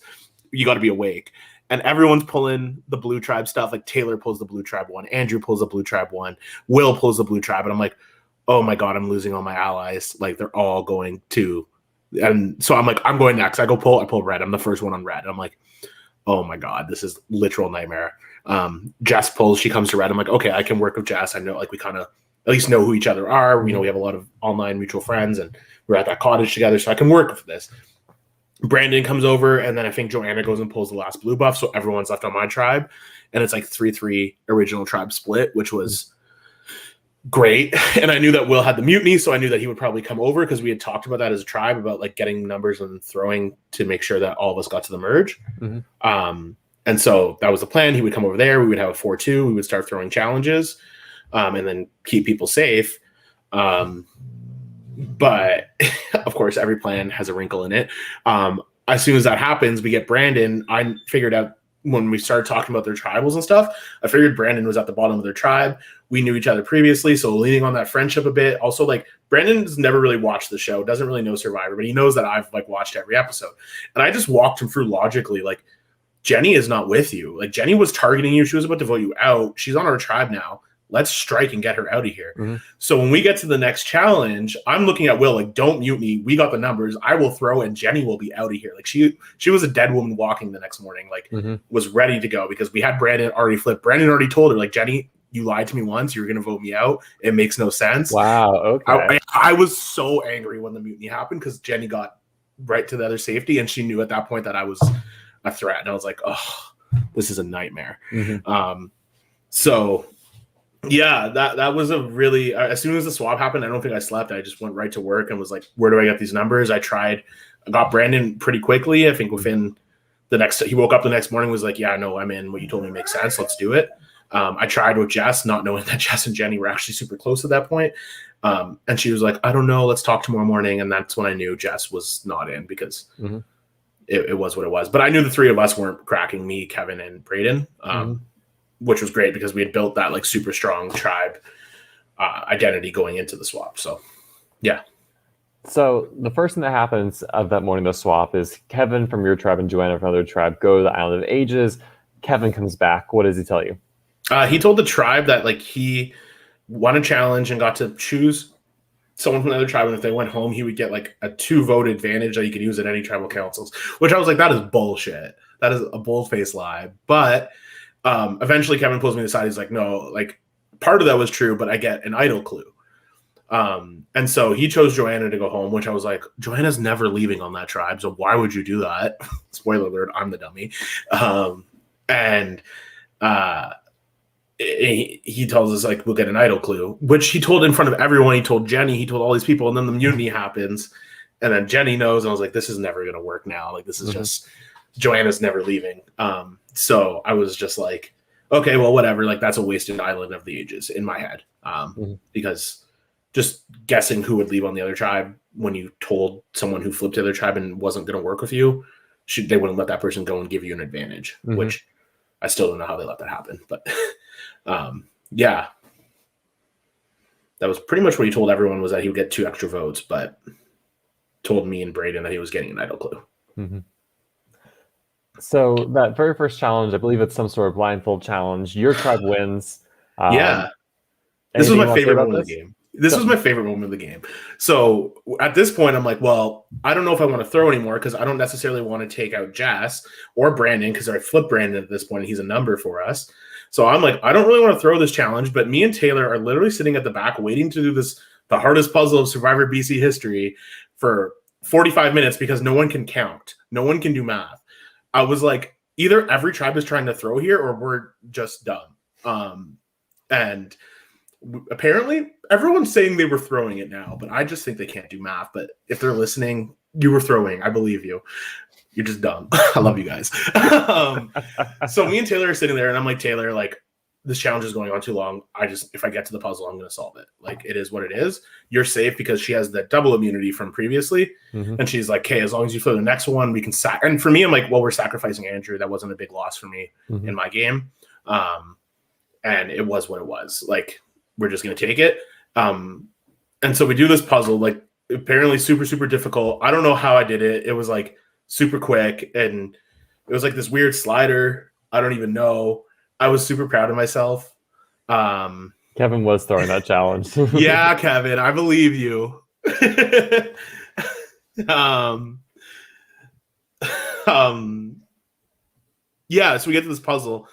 You got to be awake. And everyone's pulling the blue tribe stuff. Like, Taylor pulls the blue tribe one. Andrew pulls the blue tribe one. Will pulls the blue tribe. And I'm like, oh my God, I'm losing all my allies. Like, they're all going to. And so I'm like, I'm going next. I pull red. I'm the first one on red. I'm like, oh my God, this is literal nightmare. Jess pulls, she comes to red. I'm like, okay, I can work with Jess. I know, like, we kind of at least know who each other are. We know we have a lot of online mutual friends, and we're at that cottage together, so I can work with this. Brandon comes over, and then I think Joanna goes and pulls the last blue buff, so everyone's left on my tribe. And it's like 3-3 original tribe split, which was great. And I knew that Will had the mutiny, so I knew that he would probably come over because we had talked about that as a tribe, about like getting numbers and throwing to make sure that all of us got to the merge. And so that was the plan. He would come over there. We would have a 4-2. We would start throwing challenges, and then keep people safe. But of course, every plan has a wrinkle in it. As soon as that happens, we get Brandon. I figured out when we started talking about their tribals and stuff, I figured Brandon was at the bottom of their tribe. We knew each other previously, so leaning on that friendship a bit. Also, like, Brandon's never really watched the show, doesn't really know Survivor, but he knows that I've like watched every episode. And I just walked him through logically, like, Jenny is not with you. Like, Jenny was targeting you. She was about to vote you out. She's on our tribe now. Let's strike and get her out of here. So when we get to the next challenge, I'm looking at Will, like, don't mute me. We got the numbers. I will throw, and Jenny will be out of here. Like, she was a dead woman walking the next morning, like, was ready to go because we had Brandon already flipped. Brandon already told her, like, Jenny, you lied to me once. You were going to vote me out. It makes no sense. Wow. Okay. I was so angry when the mutiny happened because Jenny got right to the other safety, and she knew at that point that I was a threat, and I was like, oh, this is a nightmare. So yeah, that was a really, as soon as the swap happened, I don't think I slept. I just went right to work and was like, where do I get these numbers? I got Brandon pretty quickly. I think within he woke up the next morning, was like, yeah, no, I'm in. What you told me makes sense. Let's do it. I tried with Jess, not knowing that Jess and Jenny were actually super close at that point. And she was like, I don't know, let's talk tomorrow morning. And that's when I knew Jess was not in, because it was what it was. But I knew the three of us weren't cracking, me, Kevin, and Braden, which was great because we had built that like super strong tribe identity going into the swap. So, yeah. So the first thing that happens of that morning, the swap, is Kevin from your tribe and Joanna from another tribe go to the Island of Ages. Kevin comes back. What does he tell you? He told the tribe that like he won a challenge and got to choose someone from the other tribe, and if they went home, he would get like a 2-vote advantage that he could use at any tribal councils, which I was like, that is bullshit. That is a bold-faced lie. But eventually Kevin pulls me aside. He's like, no, like part of that was true, but I get an idol clue. And so he chose Joanna to go home, which I was like, Joanna's never leaving on that tribe, so why would you do that? Spoiler alert, I'm the dummy. He tells us like, we'll get an idol clue, which he told in front of everyone. He told Jenny, he told all these people, and then the mutiny happens, and then Jenny knows, and I was like, this is never going to work now. Like, this is just, Joanna's never leaving. So I was just like, okay, well, whatever. Like, that's a wasted Island of the Ages in my head. Because just guessing who would leave on the other tribe when you told someone who flipped the other tribe and wasn't going to work with you, they wouldn't let that person go and give you an advantage, which I still don't know how they let that happen. But yeah, that was pretty much what he told everyone, was that he would get 2 extra votes, but told me and Braden that he was getting an idol clue. So that very first challenge, I believe it's some sort of blindfold challenge. Your tribe wins. This was my favorite moment of the game. This was my favorite moment of the game. So at this point, I'm like, well, I don't know if I want to throw anymore, because I don't necessarily want to take out Jess or Brandon, because I flipped Brandon at this point, and he's a number for us. So I'm like, I don't really want to throw this challenge, but me and Taylor are literally sitting at the back waiting to do this, the hardest puzzle of Survivor BC history, for 45 minutes, because no one can count. No one can do math. I was like, either every tribe is trying to throw here, or we're just dumb. And apparently everyone's saying they were throwing it now, but I just think they can't do math. But if they're listening, you were throwing. I believe you. You're just dumb. I love you guys. So me and Taylor are sitting there, and I'm like, Taylor, like, this challenge is going on too long. If I get to the puzzle, I'm going to solve it. Like, it is what it is. You're safe because she has the double immunity from previously. And she's like, okay, as long as you throw the next one, we can and for me, I'm like, well, we're sacrificing Andrew. That wasn't a big loss for me in my game. And it was what it was. Like, we're just going to take it. And so we do this puzzle, like, apparently super, super difficult. I don't know how I did it. It was like super quick, and it was like this weird slider. I don't even know. I was super proud of myself. Kevin was throwing that challenge. Yeah, Kevin, I believe you. Yeah, so we get to this puzzle,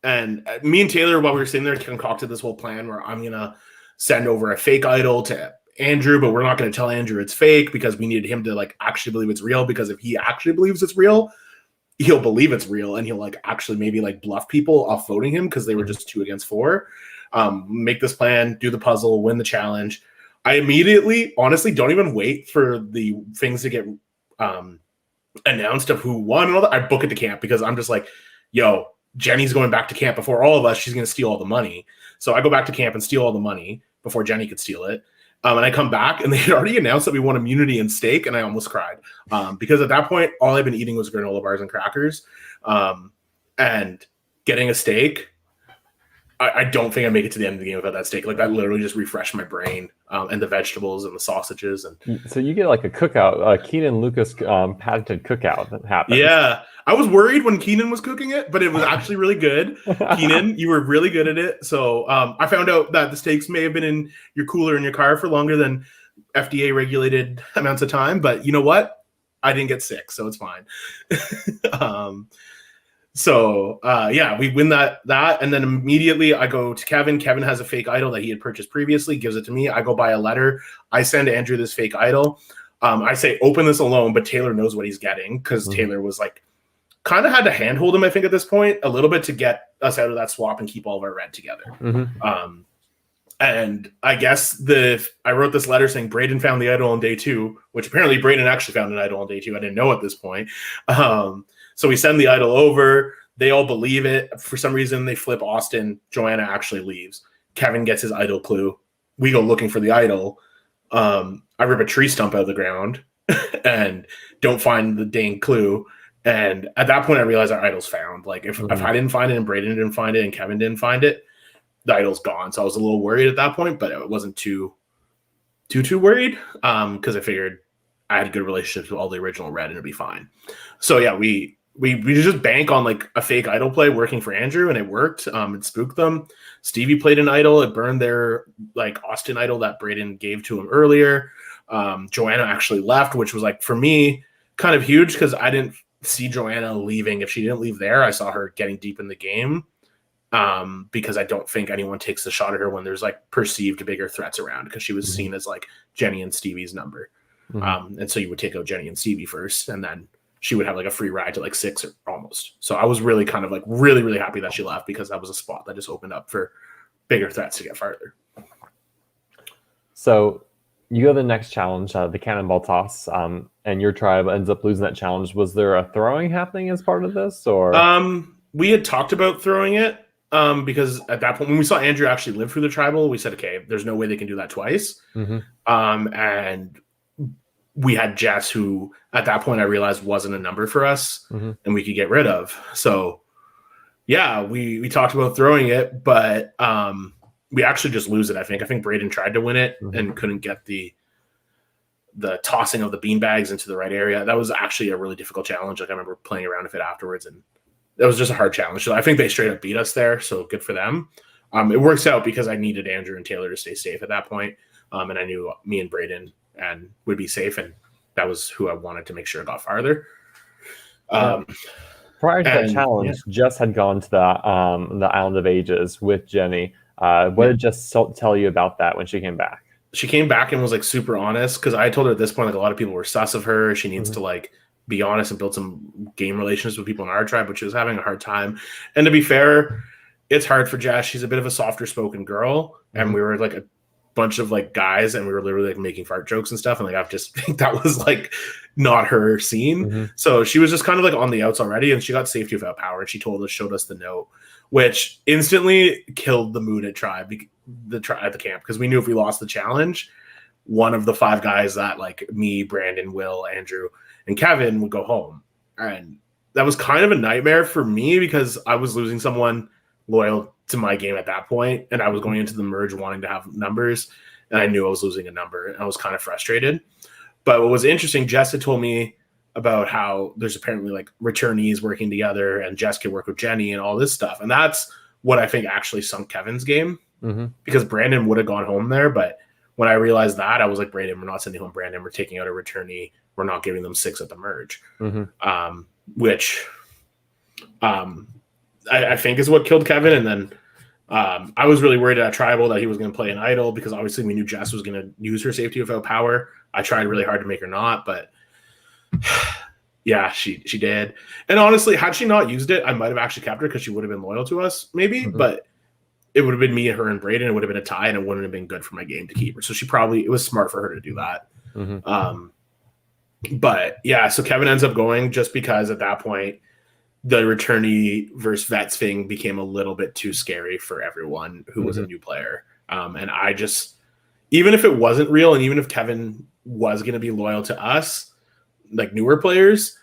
and me and Taylor, while we were sitting there, concocted this whole plan where I'm gonna send over a fake idol to Andrew, but we're not going to tell Andrew it's fake, because we needed him to like actually believe it's real, because if he actually believes it's real, he'll believe it's real, and he'll like actually maybe like bluff people off voting him because they were just 2 against 4. Make this plan, do the puzzle, win the challenge. I immediately, honestly, don't even wait for the things to get announced of who won and all that. I book it to camp, because I'm just like, yo, Jenny's going back to camp before all of us. She's going to steal all the money. So I go back to camp and steal all the money before Jenny could steal it. And I come back, and they had already announced that we won immunity and steak, and I almost cried. Because at that point, all I've been eating was granola bars and crackers. And getting a steak, I don't think I make it to the end of the game without that steak. Like, that literally just refreshed my brain, and the vegetables and the sausages. And so you get like a cookout, Keenan Lucas patented cookout that happened. Yeah. I was worried when Keenan was cooking it, but it was actually really good. Keenan, you were really good at it. So I found out that the steaks may have been in your cooler in your car for longer than FDA regulated amounts of time. But you know what? I didn't get sick, so it's fine. Yeah, we win that. And then immediately I go to Kevin. Kevin has a fake idol that he had purchased previously, gives it to me. I go buy a letter. I send Andrew this fake idol. I say open this alone, but Taylor knows what he's getting because Taylor was like kind of had to handhold him, I think, at this point a little bit to get us out of that swap and keep all of our red together. And I guess I wrote this letter saying Braden found the idol on day 2, which apparently Braden actually found an idol on day 2. I didn't know at this point. So we send the idol over. They all believe it. For some reason, they flip Austin. Joanna actually leaves. Kevin gets his idol clue. We go looking for the idol. I rip a tree stump out of the ground and don't find the dang clue. And at that point, I realized our idol's found. Like, if I didn't find it and Braden didn't find it and Kevin didn't find it, the idol's gone. So I was a little worried at that point, but it wasn't too worried because I figured I had good relationships with all the original red and it'd be fine. So yeah, we just bank on like a fake idol play working for Andrew, and it worked. It spooked them. Stevie played an idol. It burned their like Austin idol that Braden gave to him earlier. Joanna actually left, which was like for me kind of huge because I didn't see Joanna leaving. If she didn't leave there, I saw her getting deep in the game. Because I don't think anyone takes the shot at her when there's like perceived bigger threats around because she was seen as like Jenny and Stevie's number. And so you would take out Jenny and Stevie first, and then she would have like a free ride to like 6 or almost. So I was really kind of like really, really happy that she left because that was a spot that just opened up for bigger threats to get farther. So you go to the next challenge, the Cannonball Toss, and your tribe ends up losing that challenge. Was there a throwing happening as part of this, or? We had talked about throwing it. Because at that point, when we saw Andrew actually live through the tribal, we said, okay, there's no way they can do that twice. And we had Jess, who at that point I realized wasn't a number for us and we could get rid of. So yeah, we talked about throwing it, but we actually just lose it. I think Braden tried to win it and couldn't get the tossing of the beanbags into the right area. That was actually a really difficult challenge. Like I remember playing around with it afterwards, and it was just a hard challenge. So I think they straight up beat us there. So good for them. It works out because I needed Andrew and Taylor to stay safe at that point. And I knew me and Braden would be safe. And that was who I wanted to make sure got farther. Prior to that challenge, Jess had gone to the Island of Ages with Jenny. What did Jess tell you about that when she came back? She came back and was like super honest because I told her at this point, like a lot of people were sus of her. She needs to like be honest and build some game relationships with people in our tribe, but she was having a hard time. And to be fair, it's hard for Jess. She's a bit of a softer spoken girl. And we were like a bunch of like guys and we were literally like making fart jokes and stuff. And like, that was like not her scene. So she was just kind of like on the outs already. And she got safety without power. And she showed us the note, which instantly killed the mood at tribe, at the camp. Cause we knew if we lost the challenge, one of the 5 guys that like me, Brandon, Will, Andrew, and Kevin would go home. And that was kind of a nightmare for me because I was losing someone loyal to my game at that point, and I was going into the merge wanting to have numbers, and I knew I was losing a number, and I was kind of frustrated. But what was interesting, Jess had told me about how there's apparently like returnees working together, and Jess could work with Jenny and all this stuff. And that's what I think actually sunk Kevin's game because Brandon would have gone home there. But when I realized that, I was like, Brandon, we're not sending home Brandon. We're taking out a returnee. We're not giving them 6 at the merge, which I think is what killed Kevin. And then I was really worried at tribal that he was going to play an idol because obviously we knew Jess was going to use her safety without power. I tried really hard to make her not, but yeah, she did. And honestly, had she not used it, I might have actually kept her because she would have been loyal to us maybe, but it would have been me, her, and Braden. It would have been a tie and it wouldn't have been good for my game to keep her. So it was smart for her to do that. But yeah, so Kevin ends up going just because at that point, the returnee versus vets thing became a little bit too scary for everyone who was a new player. And I just, even if it wasn't real, and even if Kevin was going to be loyal to us, like newer players,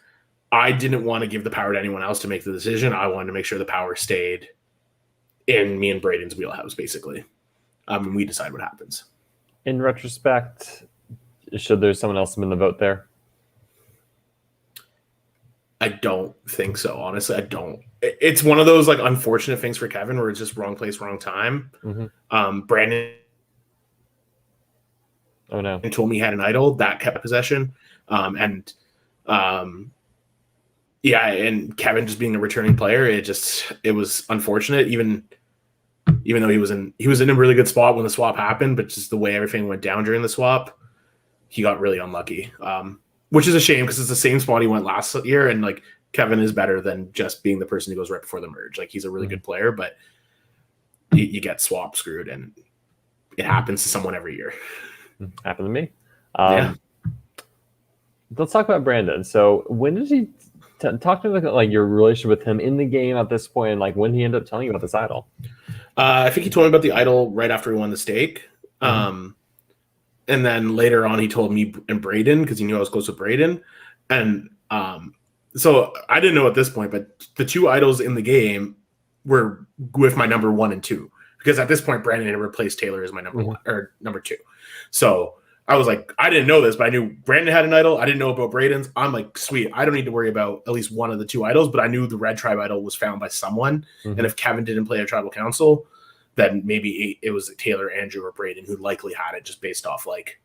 I didn't want to give the power to anyone else to make the decision. I wanted to make sure the power stayed in me and Braden's wheelhouse, basically. And we decide what happens. In retrospect, should there someone else have been the vote there? I don't think so. Honestly, I don't. It's one of those like unfortunate things for Kevin where it's just wrong place, wrong time. Brandon told me he had an idol that kept possession. And Kevin just being a returning player, it was unfortunate, even though he was in a really good spot when the swap happened, but just the way everything went down during the swap, he got really unlucky, which is a shame because it's the same spot he went last year. And like Kevin is better than just being the person who goes right before the merge. Like he's a really good player, but you get swap screwed, and it happens to someone every year. Happened to me. Let's talk about Brandon. So when did he talk to me like your relationship with him in the game at this point, and like when he ended up telling you about this idol? I think he told me about the idol right after he won the stake. And then later on, he told me and Braden, because he knew I was close with Braden. And so I didn't know at this point, but the two idols in the game were with my number 1 and 2. Because at this point, Brandon had replaced Taylor as my number 1 or number 2. So I was like, I didn't know this, but I knew Brandon had an idol. I didn't know about Braden's. I'm like, sweet. I don't need to worry about at least one of the two idols, but I knew the Red Tribe idol was found by someone. And if Kevin didn't play a tribal council, then maybe it was Taylor, Andrew, or Braden who likely had it, just based off like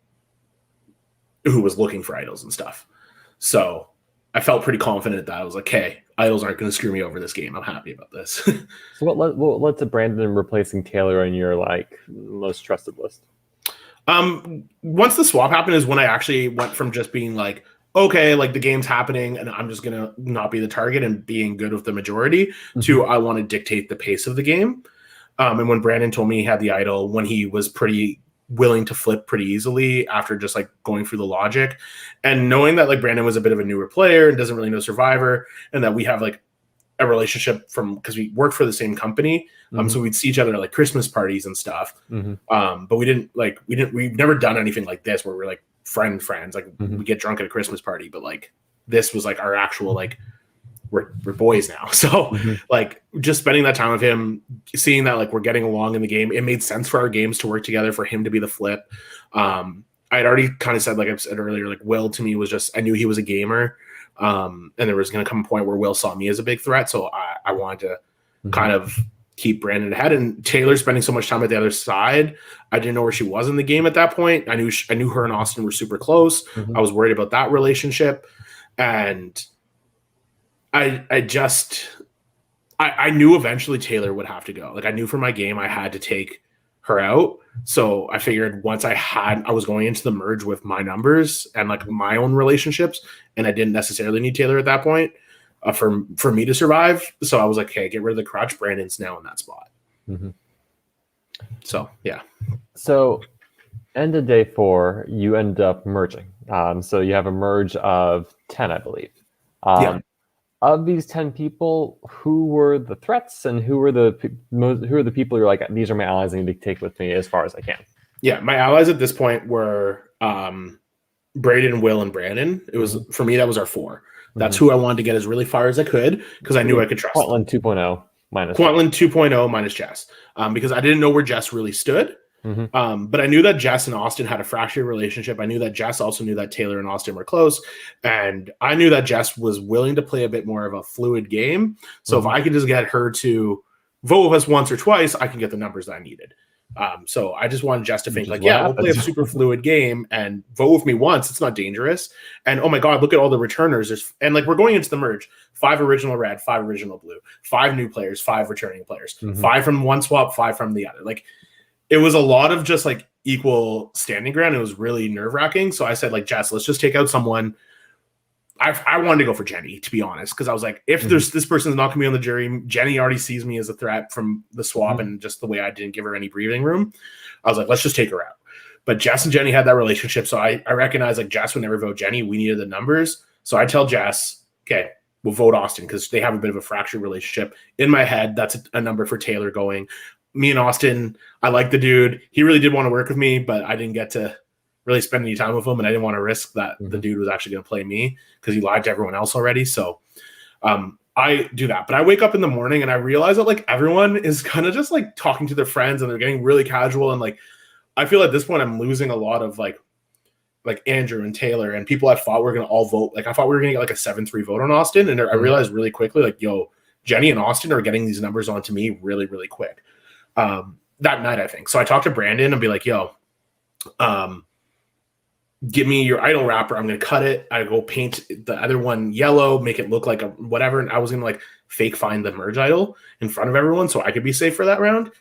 who was looking for idols and stuff. So I felt pretty confident that I was like, hey, idols aren't going to screw me over this game. I'm happy about this. So what led to Brandon replacing Taylor on your like most trusted list? Once the swap happened is when I actually went from just being like, okay, like the game's happening and I'm just going to not be the target and being good with the majority to I want to dictate the pace of the game. And when Brandon told me he had the idol, when he was pretty willing to flip pretty easily after just like going through the logic and knowing that like Brandon was a bit of a newer player and doesn't really know Survivor, and that we have like a relationship from because we worked for the same company. So we'd see each other at like Christmas parties and stuff. But we've never done anything like this where we're like friends. Like we get drunk at a Christmas party, but like this was like our actual like we're boys now. So like just spending that time with him, seeing that like we're getting along in the game, it made sense for our games to work together, for him to be the flip. I had already kind of said, like I've said earlier, like Will to me was just, I knew he was a gamer. And there was going to come a point where Will saw me as a big threat. So I wanted to kind of keep Brandon ahead, and Taylor spending so much time at the other side. I didn't know where she was in the game at that point. I knew her and Austin were super close. I was worried about that relationship. And I knew eventually Taylor would have to go. Like I knew for my game, I had to take her out. So I figured once I was going into the merge with my numbers and like my own relationships, and I didn't necessarily need Taylor at that point for me to survive. So I was like, okay, get rid of the crutch. Brandon's now in that spot. So, yeah. So end of day 4, you end up merging. So you have a merge of 10, I believe. Of these 10 people, who were the threats and who are the people you're like, these are my allies I need to take with me as far as I can? Yeah, my allies at this point were Braden, Will, and Brandon. It was for me, that was our 4. That's who I wanted to get as really far as I could because I knew I could trust Quantland 2.0 minus Quantland 2.0 minus Jess, because I didn't know where Jess really stood. But I knew that Jess and Austin had a fractured relationship. I knew that Jess also knew that Taylor and Austin were close. And I knew that Jess was willing to play a bit more of a fluid game. So if I could just get her to vote with us once or twice, I can get the numbers that I needed. So I just wanted Jess to think like, yeah, we'll play a super fluid game and vote with me once. It's not dangerous. And oh my God, look at all the returners. And like, we're going into the merge, 5 original red, 5 original blue, 5 new players, 5 returning players, 5 from one swap, 5 from the other. Like, it was a lot of just like equal standing ground. It was really nerve wracking. So I said like, Jess, let's just take out someone. I wanted to go for Jenny, to be honest, because I was like, if there's this person's not going to be on the jury, Jenny already sees me as a threat from the swap and just the way I didn't give her any breathing room. I was like, let's just take her out. But Jess and Jenny had that relationship. So I recognized like Jess would never vote Jenny. We needed the numbers. So I tell Jess, okay, we'll vote Austin because they have a bit of a fractured relationship. In my head, that's a number for Taylor going. Me and Austin, I like the dude. He really did want to work with me, but I didn't get to really spend any time with him, and I didn't want to risk that the dude was actually going to play me because he lied to everyone else already. So I do that. But I wake up in the morning and I realize that like everyone is kind of just like talking to their friends and they're getting really casual. And like I feel at this point I'm losing a lot of like Andrew and Taylor and people I thought were going to all vote. Like I thought we were going to get like a 7-3 vote on Austin. And I realized really quickly like, yo, Jenny and Austin are getting these numbers onto me really, really quick. That night, I think. So I talked to Brandon and be like, yo, give me your idol wrapper. I'm going to cut it. I go paint the other one yellow, make it look like a whatever. And I was going to like fake find the merge idol in front of everyone so I could be safe for that round.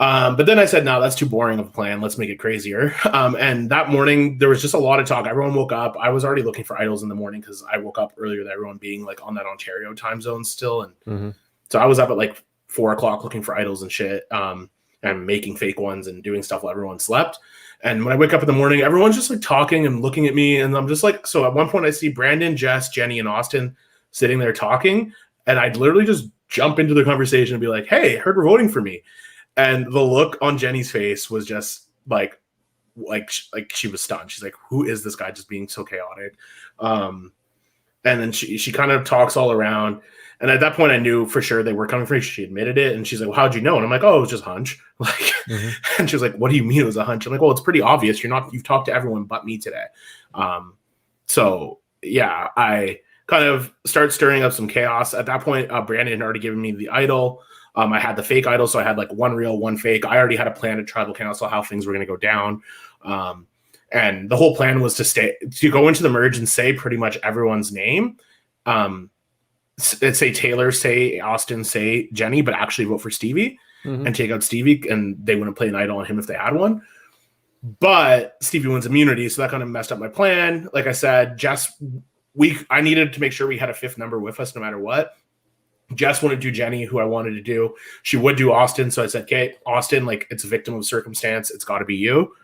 But then I said, no, that's too boring of a plan. Let's make it crazier. And that morning, there was just a lot of talk. Everyone woke up. I was already looking for idols in the morning because I woke up earlier than everyone, being like on that Ontario time zone still. And so I was up at like 4 o'clock looking for idols and shit, and making fake ones and doing stuff while everyone slept. And when I wake up in the morning, everyone's just like talking and looking at me. And I'm just like, so at one point I see Brandon, Jess, Jenny, and Austin sitting there talking. And I'd literally just jump into the conversation and be like, hey, heard we're voting for me. And the look on Jenny's face was just like she was stunned. She's like, who is this guy just being so chaotic? And then she kind of talks all around. And at that point, I knew for sure they were coming for me. She admitted it. And she's like, well, how'd you know? And I'm like, oh, it was just hunch. Like, and she was like, what do you mean it was a hunch? I'm like, well, it's pretty obvious. You've talked to everyone but me today. So yeah, I kind of start stirring up some chaos. At that point, Brandon had already given me the idol. I had the fake idol. So I had like one real, one fake. I already had a plan to tribal council, how things were going to go down. And the whole plan was to go into the merge and say pretty much everyone's name. Say Taylor, say Austin, say Jenny, but actually vote for Stevie and take out Stevie, and they wouldn't play an idol on him if they had one. But Stevie wins immunity, so that kind of messed up my plan. Like I said, Jess, I needed to make sure we had a fifth number with us no matter what. Jess wouldn't do Jenny, who I wanted to do. She would do Austin, so I said, okay, Austin, like, it's a victim of circumstance. It's got to be you.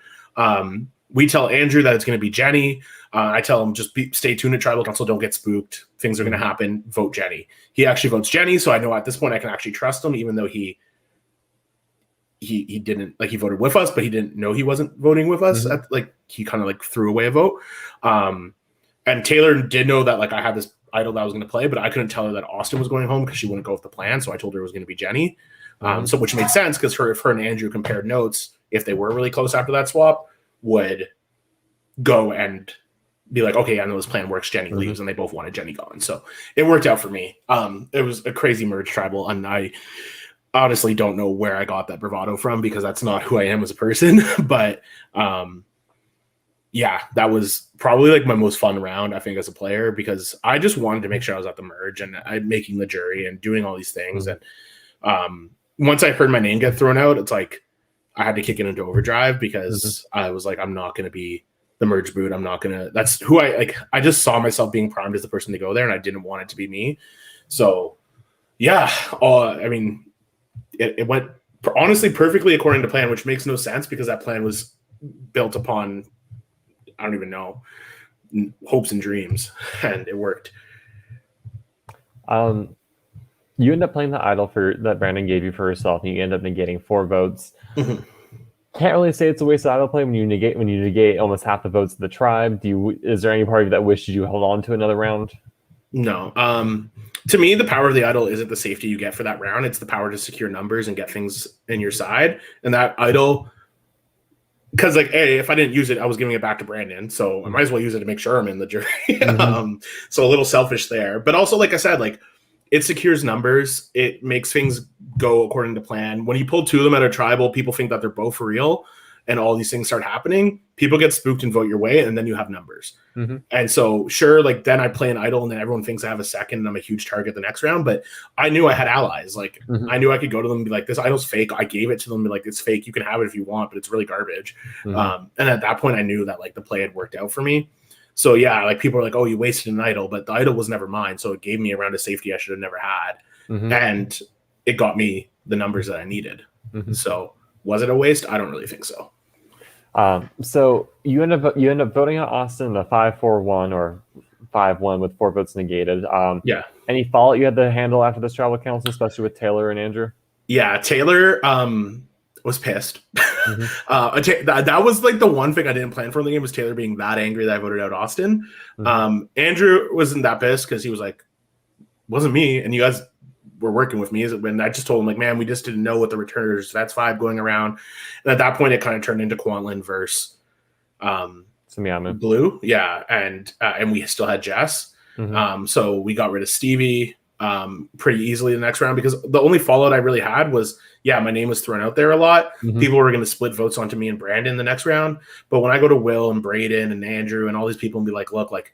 We tell Andrew that it's going to be Jenny. I tell him just stay tuned at Tribal Council. Don't get spooked. Things are going to happen. Vote Jenny. He actually votes Jenny, so I know at this point I can actually trust him, even though he didn't, like, he voted with us, but he didn't know he wasn't voting with us. He kind of like threw away a vote. And Taylor did know that, like, I had this idol that I was going to play, but I couldn't tell her that Austin was going home because she wouldn't go with the plan. So I told her it was going to be Jenny. So which made sense because if her and Andrew compared notes, if they were really close after that swap, would go and be like, okay, I know this plan works. Jenny leaves, and they both wanted Jenny gone. So it worked out for me. It was a crazy merge tribal, and I honestly don't know where I got that bravado from because that's not who I am as a person. But yeah, that was probably like my most fun round, I think, as a player, because I just wanted to make sure I was at the merge and I'm making the jury and doing all these things. And once I heard my name get thrown out, it's like I had to kick it into overdrive because I was like, I'm not going to be the merge boot. I'm not going to, that's who I just saw myself being primed as the person to go there, and I didn't want it to be me. So yeah, I mean, it went honestly perfectly according to plan, which makes no sense because that plan was built upon, I don't even know, hopes and dreams, and it worked. You end up playing the idol that Brandon gave you for yourself, and you end up negating 4 votes. Can't really say it's a waste of idol play when you negate almost half the votes of the tribe. Is there any part of you that wishes you held on to another round? No. To me, the power of the idol isn't the safety you get for that round. It's the power to secure numbers and get things in your side. And that idol, because like, if I didn't use it, I was giving it back to Brandon. So I might as well use it to make sure I'm in the jury. So a little selfish there. But also, like I said, like, it secures numbers. It makes things go according to plan. When you pull 2 of them out of tribal, people think that they're both for real, and all these things start happening. People get spooked and vote your way, and then you have numbers. And so, sure, like, then I play an idol, and then everyone thinks I have a second, and I'm a huge target the next round. But I knew I had allies. Like, I knew I could go to them and be like, this idol's fake. I gave it to them and be like, it's fake. You can have it if you want, but it's really garbage. And at that point, I knew that, like, the play had worked out for me. So yeah, like, people are like, oh, you wasted an idol, but the idol was never mine. So it gave me a round of safety I should have never had. And it got me the numbers that I needed. So was it a waste? I don't really think so. So you end up voting out Austin a 5-4-1 or 5-1 with 4 votes negated. Yeah. Any fallout you had to handle after this tribal council, especially with Taylor and Andrew? Yeah, Taylor was pissed. That was like the one thing I didn't plan for in the game, was Taylor being that angry that I voted out Austin. Andrew wasn't that pissed because he was like, wasn't me, and you guys were working with me. And I just told him, like, man, we just didn't know what the returners, that's 5 going around. And at that point, it kind of turned into Quantlin versus Blue. Yeah, and we still had Jess. So we got rid of Stevie pretty easily the next round, because the only fallout I really had was, yeah, my name was thrown out there a lot. People were going to split votes onto me and Brandon the next round. But when I go to Will and Braden and Andrew and all these people and be like, look, like,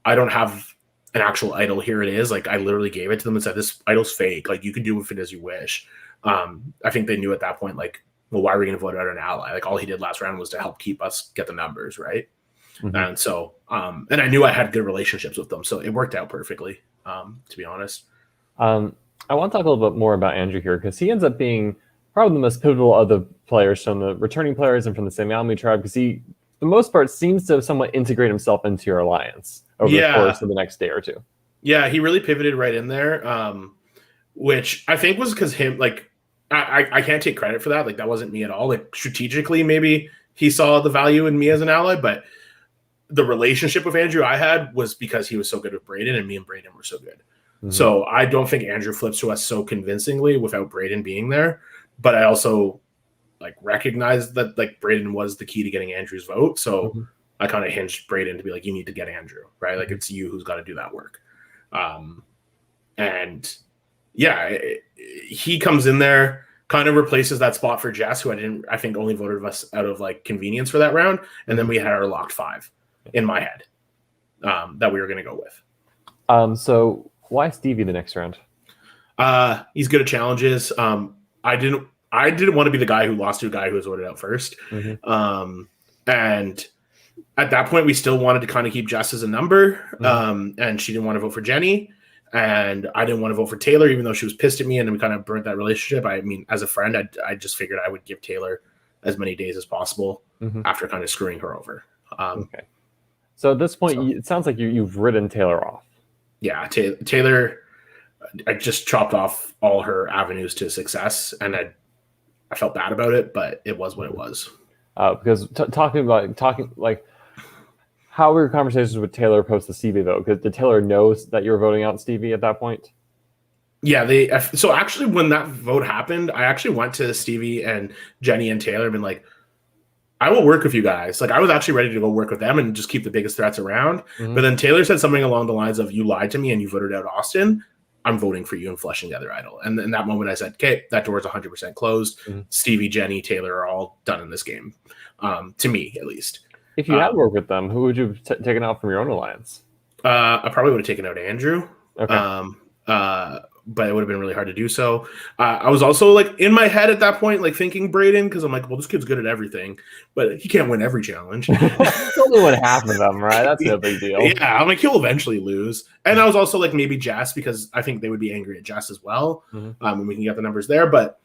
I don't have an actual idol. Here it is. Like, I literally gave it to them and said, this idol's fake. Like, you can do with it as you wish. I think they knew at that point, like, well, why are we going to vote out an ally? Like all he did last round was to help keep us get the numbers, right? Mm-hmm. And so, and I knew I had good relationships with them, so it worked out perfectly, to be honest. I want to talk a little bit more about Andrew here, because he ends up being probably the most pivotal of the players from the returning players and from the Samiami tribe, because he, for the most part, seems to somewhat integrate himself into your alliance over the course of the next day or two. Yeah, he really pivoted right in there, which I think was because him, like, I can't take credit for that. Like, that wasn't me at all. Like, strategically, maybe he saw the value in me as an ally, but the relationship with Andrew I had was because he was so good with Braden, and me and Braden were so good. Mm-hmm. So I don't think Andrew flips to us so convincingly without Braden being there. But I also like recognized that like Braden was the key to getting Andrew's vote. So I kind of hinged Braden to be like, you need to get Andrew, right? Like it's you who's got to do that work. And yeah, he comes in there, kind of replaces that spot for Jess, who I think only voted us out of like convenience for that round. And then we had our locked 5 in my head that we were going to go with. So why Stevie the next round? He's good at challenges. I didn't want to be the guy who lost to a guy who was voted out first. And at that point, we still wanted to kind of keep Jess as a number. And she didn't want to vote for Jenny. And I didn't want to vote for Taylor, even though she was pissed at me and we kind of burnt that relationship. I mean, as a friend, I just figured I would give Taylor as many days as possible after kind of screwing her over. Okay. So at this point, it sounds like you've ridden Taylor off. Yeah, Taylor, I just chopped off all her avenues to success, and I felt bad about it, but it was what it was. Because talking like, how were your conversations with Taylor post the Stevie vote? Because did Taylor know that you were voting out Stevie at that point? Yeah, so actually when that vote happened, I actually went to Stevie and Jenny and Taylor and been like, I will work with you guys. Like I was actually ready to go work with them and just keep the biggest threats around. But then Taylor said something along the lines of, you lied to me and you voted out Austin. I'm voting for you and flushing the other idol. And in that moment I said, okay, that door is 100% closed. Stevie, Jenny, Taylor are all done in this game. To me, at least. If you had worked with them, who would you have taken out from your own alliance? I probably would have taken out Andrew. Okay. But it would have been really hard to do so. I was also like in my head at that point, like thinking Braden, because I'm like, well, this kid's good at everything, but he can't win every challenge. He's only won half of them, right? That's no big deal. Yeah, I'm like, he'll eventually lose. And I was also like, maybe Jess, because I think they would be angry at Jess as well. And we can get the numbers there. But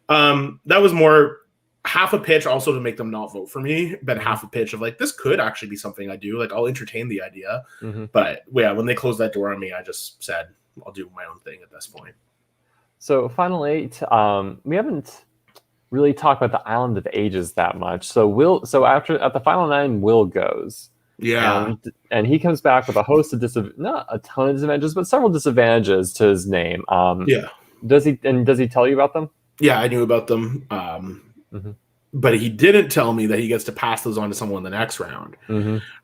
that was more half a pitch also to make them not vote for me, but half a pitch of like, this could actually be something I do. Like, I'll entertain the idea. But yeah, when they closed that door on me, I just said, I'll do my own thing at this point. So Final 8, we haven't really talked about the Island of Ages that much. So at the Final 9, Will goes. Yeah. And he comes back with a host of not a ton of disadvantages, but several disadvantages to his name. Yeah. Does he tell you about them? Yeah, I knew about them. But he didn't tell me that he gets to pass those on to someone in the next round,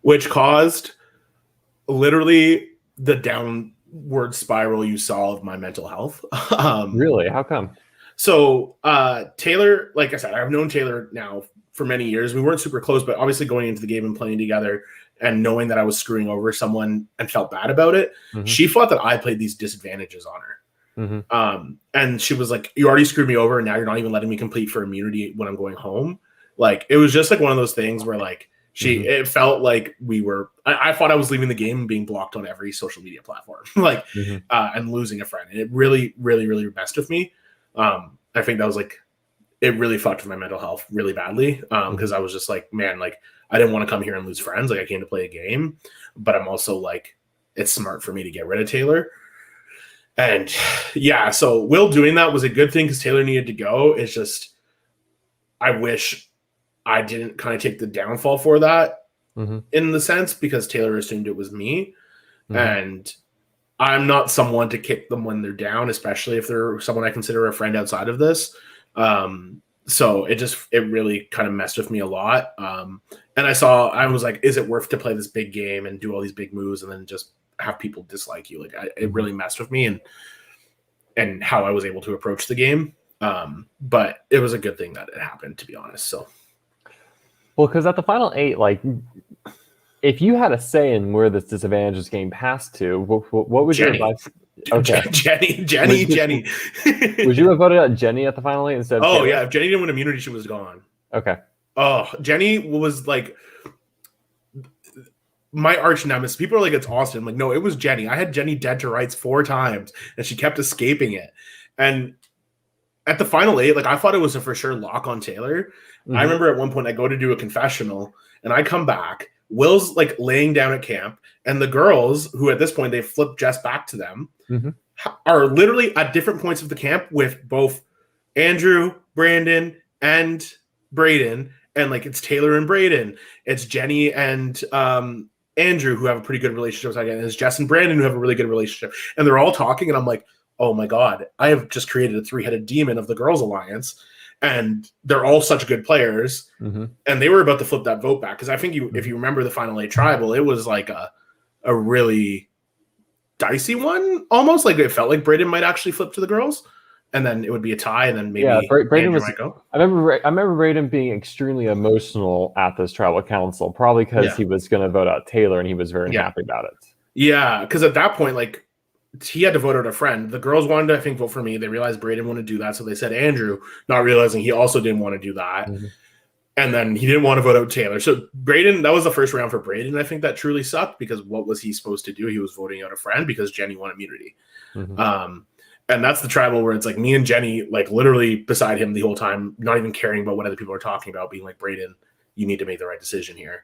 which caused literally the downward spiral you saw of my mental health. Really? How come? So Taylor, like I said, I've known Taylor now for many years. We weren't super close, but obviously going into the game and playing together and knowing that I was screwing over someone and felt bad about it, she thought that I played these disadvantages on her. And she was like, you already screwed me over and now you're not even letting me complete for immunity when I'm going home. Like, it was just like one of those things where like it felt like I thought I was leaving the game and being blocked on every social media platform, like, and losing a friend. And it really, really, really messed with me. I think that was like, it really fucked with my mental health really badly. Cause I was just like, man, like I didn't want to come here and lose friends. Like I came to play a game, but I'm also like, it's smart for me to get rid of Taylor. And yeah, so Will doing that was a good thing because Taylor needed to go. It's just, I wish I didn't kind of take the downfall for that in the sense because Taylor assumed it was me. And I'm not someone to kick them when they're down, especially if they're someone I consider a friend outside of this. So it really kind of messed with me a lot. And I was like, is it worth to play this big game and do all these big moves and then just have people dislike you? Like it really messed with me and how I was able to approach the game. But it was a good thing that it happened, to be honest. So, well, because at the Final 8, like, if you had a say in where this disadvantages game passed to, what was your advice? Okay. Jenny. Would you have voted out Jenny at the final 8 instead of Oh, Taylor? yeah. If Jenny didn't win immunity, she was gone. Okay. Oh, Jenny was like my arch nemesis. People are like, it's Austin. I'm like, no, it was Jenny. I had Jenny dead to rights 4 times, and she kept escaping it. And at the final 8, like, I thought it was a for sure lock on Taylor. Mm-hmm. I remember at one point I go to do a confessional, and I come back. Will's like laying down at camp, and the girls, who at this point they flipped Jess back to them, are literally at different points of the camp with both Andrew, Brandon, and Braden. And like it's Taylor and Braden, it's Jenny and Andrew who have a pretty good relationship. And it's Jess and Brandon who have a really good relationship. And they're all talking, and I'm like, oh my God, I have just created a 3-headed demon of the Girls Alliance. And they're all such good players. And they were about to flip that vote back. Because I think if you remember the final 8 tribal, it was like a really dicey one, almost. Like it felt like Braden might actually flip to the girls. And then it would be a tie, and then maybe Braden was. Might go. I remember Braden being extremely emotional at this tribal council, probably because he was going to vote out Taylor, and he was very happy about it. Yeah, because at that point, like he had to vote out a friend. The girls wanted to, I think, vote for me. They realized Braden wanted to do that, so they said Andrew, not realizing he also didn't want to do that. And then he didn't want to vote out Taylor. So Braden, that was the first round for Braden. I think that truly sucked because what was he supposed to do? He was voting out a friend because Jenny won immunity. And that's the tribal where it's like me and Jenny, like literally beside him the whole time, not even caring about what other people are talking about, being like, Braden, you need to make the right decision here.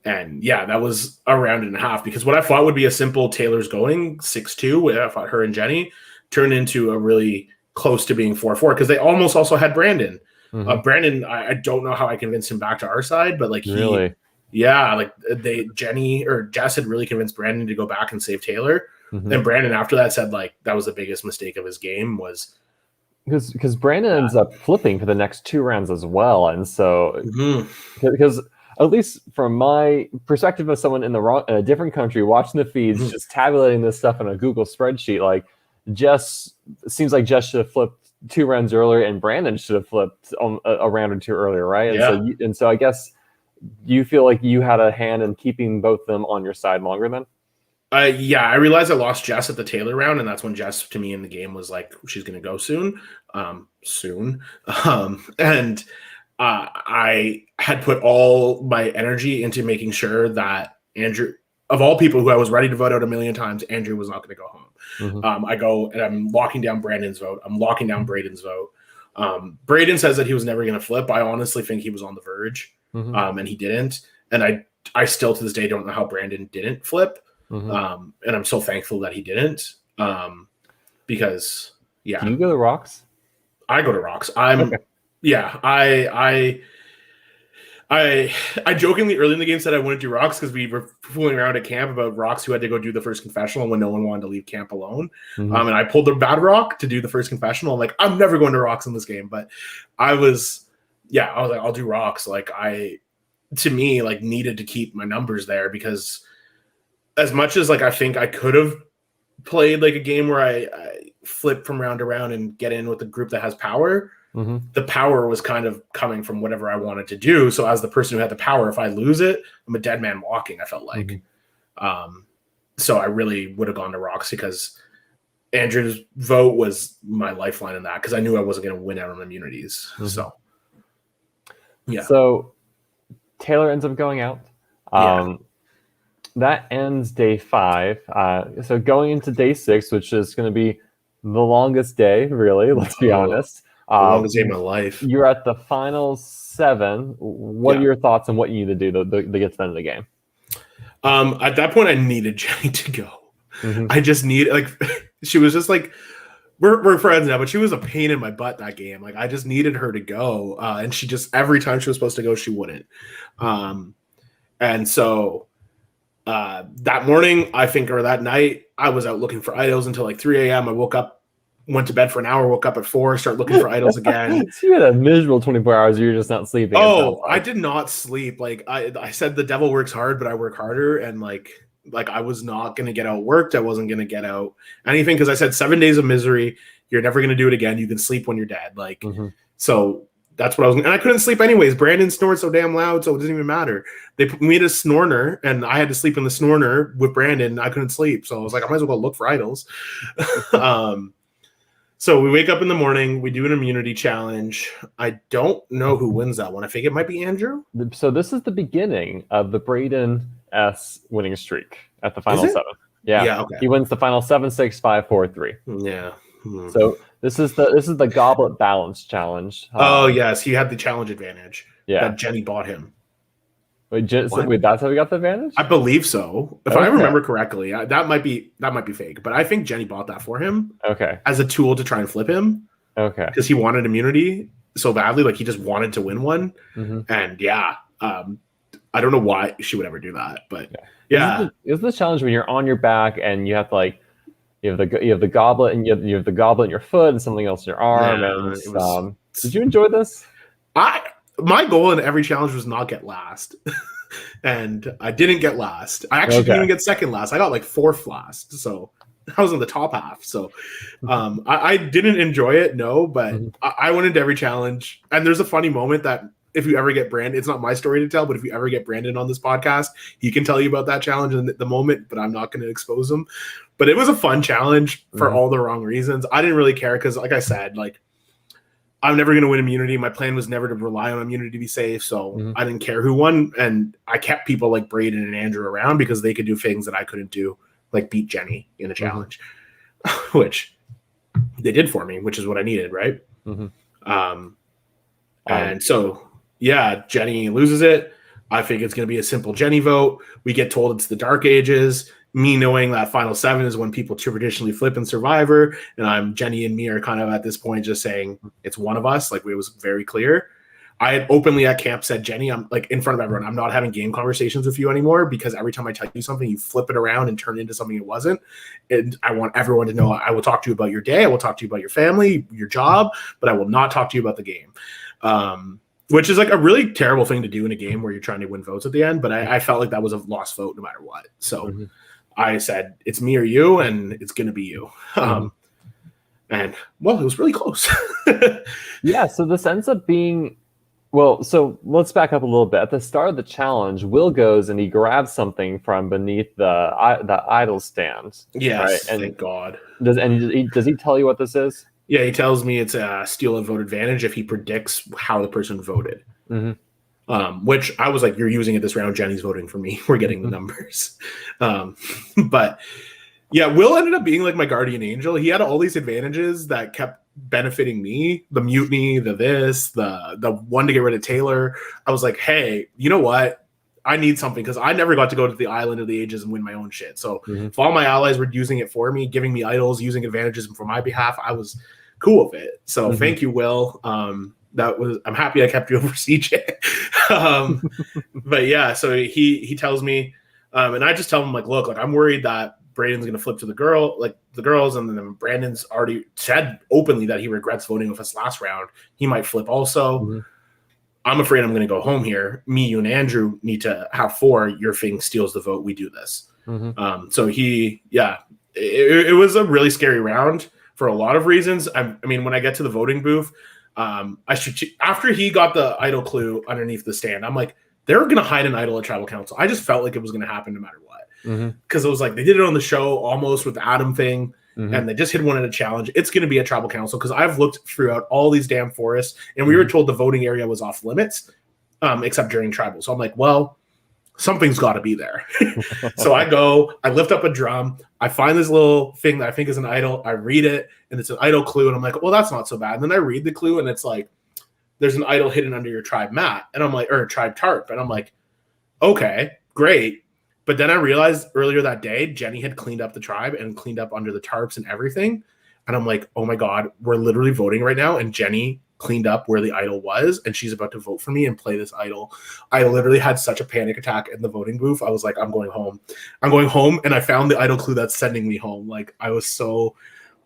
And yeah, that was a round and a half because what I thought would be a simple Taylor's going 6-2, I thought her and Jenny turned into a really close to being 4-4 because they almost also had Brandon. Brandon, I don't know how I convinced him back to our side, but like Jenny or Jess had really convinced Brandon to go back and save Taylor. And Brandon after that said like that was the biggest mistake of his game was because Brandon ends up flipping for the next 2 rounds as well. And so because at least from my perspective of someone in a different country watching the feeds, just tabulating this stuff in a Google spreadsheet, like seems like Jess should have flipped 2 rounds earlier and Brandon should have flipped a round or 2 earlier, right? And so I guess you feel like you had a hand in keeping both of them on your side longer then? Yeah, I realized I lost Jess at the Taylor round, and that's when Jess to me in the game was like, she's going to go soon. And I had put all my energy into making sure that Andrew, of all people who I was ready to vote out a million times, Andrew was not going to go home. I go and I'm locking down Brandon's vote. I'm locking down Braden's vote. Braden says that he was never going to flip. I honestly think he was on the verge, and he didn't. And I still to this day don't know how Brandon didn't flip. And I'm so thankful that he didn't. Because Do you go to Rocks? I go to Rocks. I jokingly early in the game said I wouldn't do Rocks because we were fooling around at camp about Rocks who had to go do the first confessional when no one wanted to leave camp alone. And I pulled the bad rock to do the first confessional. I'm like, I'm never going to Rocks in this game. But I was like, I'll do Rocks. Like to me, like needed to keep my numbers there because as much as like I think I could have played like a game where I flip from round to round and get in with a group that has power, the power was kind of coming from whatever I wanted to do. So as the person who had the power, if I lose it, I'm a dead man walking, I felt like. So I really would have gone to Rocks because Andrew's vote was my lifeline in that because I knew I wasn't going to win out on immunities. So, yeah. So Taylor ends up going out. That ends day 5. So going into day 6, which is going to be the longest day, really, let's be honest. The longest day of my life. You're at the final 7. What are your thoughts on what you need to do to get to the end of the game? At that point, I needed Jenny to go. I just need she was just like, we're friends now, but she was a pain in my butt that game. Like I just needed her to go. And she just, every time she was supposed to go, she wouldn't. And so that morning, I think, or that night, I was out looking for idols until like 3 a.m. I woke up, went to bed for an hour, woke up at 4, started looking for idols again. So you had a miserable 24 hours. You were just not sleeping. Oh, I did not sleep. Like I said, the devil works hard, but I work harder. And like I was not going to get outworked. I wasn't going to get out anything. Cause I said 7 days of misery. You're never going to do it again. You can sleep when you're dead. Like, so that's what I was, and I couldn't sleep anyways. Brandon snored so damn loud, so it doesn't even matter. They made a snorner, and I had to sleep in the snorner with Brandon. And I couldn't sleep, so I was like, I might as well go look for idols. So we wake up in the morning, we do an immunity challenge. I don't know who wins that one. I think it might be Andrew. So this is the beginning of the Braden S winning streak at the final 7. Yeah, okay. He wins the final 7, 6, 5, 4, 3. Yeah. So this is the goblet balance challenge. Oh yes, he had the challenge advantage. Yeah, that Jenny bought him. Wait, that's how we got the advantage? I believe so. If I remember correctly, that might be fake, but I think Jenny bought that for him. Okay. As a tool to try and flip him. Okay. Because he wanted immunity so badly, like he just wanted to win one. And I don't know why she would ever do that, but yeah. Is the challenge when you're on your back and you have to like you have the goblet and you have the goblet in your foot and something else in your arm did you enjoy this? My goal in every challenge was not get last. And I didn't get last. I actually didn't even get second last. I got like 4th last. So I was in the top half. So I didn't enjoy it, no, but I went into every challenge. And there's a funny moment that if you ever get Brandon, it's not my story to tell, but if you ever get Brandon on this podcast, he can tell you about that challenge in the moment, but I'm not going to expose him. But it was a fun challenge for all the wrong reasons. I didn't really care because, like I said, like I'm never going to win immunity. My plan was never to rely on immunity to be safe. So I didn't care who won. And I kept people like Braden and Andrew around because they could do things that I couldn't do, like beat Jenny in a challenge, which they did for me, which is what I needed. Right. And so, yeah, Jenny loses it. I think it's going to be a simple Jenny vote. We get told it's the Dark Ages. Me knowing that final 7 is when people traditionally flip in Survivor, and Jenny and me are kind of at this point just saying it's one of us. Like it was very clear. I had openly at camp said, Jenny, I'm like in front of everyone, I'm not having game conversations with you anymore because every time I tell you something, you flip it around and turn it into something it wasn't. And I want everyone to know I will talk to you about your day. I will talk to you about your family, your job, but I will not talk to you about the game. Which is like a really terrible thing to do in a game where you're trying to win votes at the end. But I felt like that was a lost vote no matter what. So I said, it's me or you, and it's going to be you. And, well, it was really close. Yeah, so this ends up being, well, so let's back up a little bit. At the start of the challenge, Will goes and he grabs something from beneath the idol stand. Yes, right? And thank God. Does he tell you what this is? Yeah, he tells me it's a steal a vote advantage if he predicts how the person voted. Which I was like, you're using it this round. Jenny's voting for me. We're getting the numbers. But yeah, Will ended up being like my guardian angel. He had all these advantages that kept benefiting me. The mutiny, the one to get rid of Taylor. I was like, hey, you know what? I need something because I never got to go to the Island of the Ages and win my own shit. So if all my allies were using it for me, giving me idols, using advantages for my behalf, I was cool with it. So thank you, Will. I'm happy I kept you over CJ. But yeah, so he tells me, and I just tell him like, look, like I'm worried that Braden's going to flip to the girls. And then Brandon's already said openly that he regrets voting with us last round. He might flip also. I'm afraid I'm going to go home here. Me, you, and Andrew need to have 4. Your thing steals the vote. We do this. So it was a really scary round for a lot of reasons. I mean, when I get to the voting booth, after he got the idol clue underneath the stand, I'm like, they're going to hide an idol at Tribal Council. I just felt like it was going to happen no matter what. Because it was like, they did it on the show almost with the Adam thing. And they just hid one in a challenge. It's going to be a Tribal Council because I've looked throughout all these damn forests and we were told the voting area was off limits, except during Tribal. So I'm like, well, something's got to be there. So I lift up a drum. I find this little thing that I think is an idol. I read it and it's an idol clue. And I'm like, well, that's not so bad. And then I read the clue and it's like, there's an idol hidden under your tribe mat. And I'm like, or tribe tarp. And I'm like, okay, great. But then I realized earlier that day, Jenny had cleaned up the tribe and cleaned up under the tarps and everything. And I'm like, oh my God, we're literally voting right now. And Jenny cleaned up where the idol was and she's about to vote for me and play this idol. I literally had such a panic attack in the voting booth. I was like, I'm going home. And I found the idol clue that's sending me home. Like I was so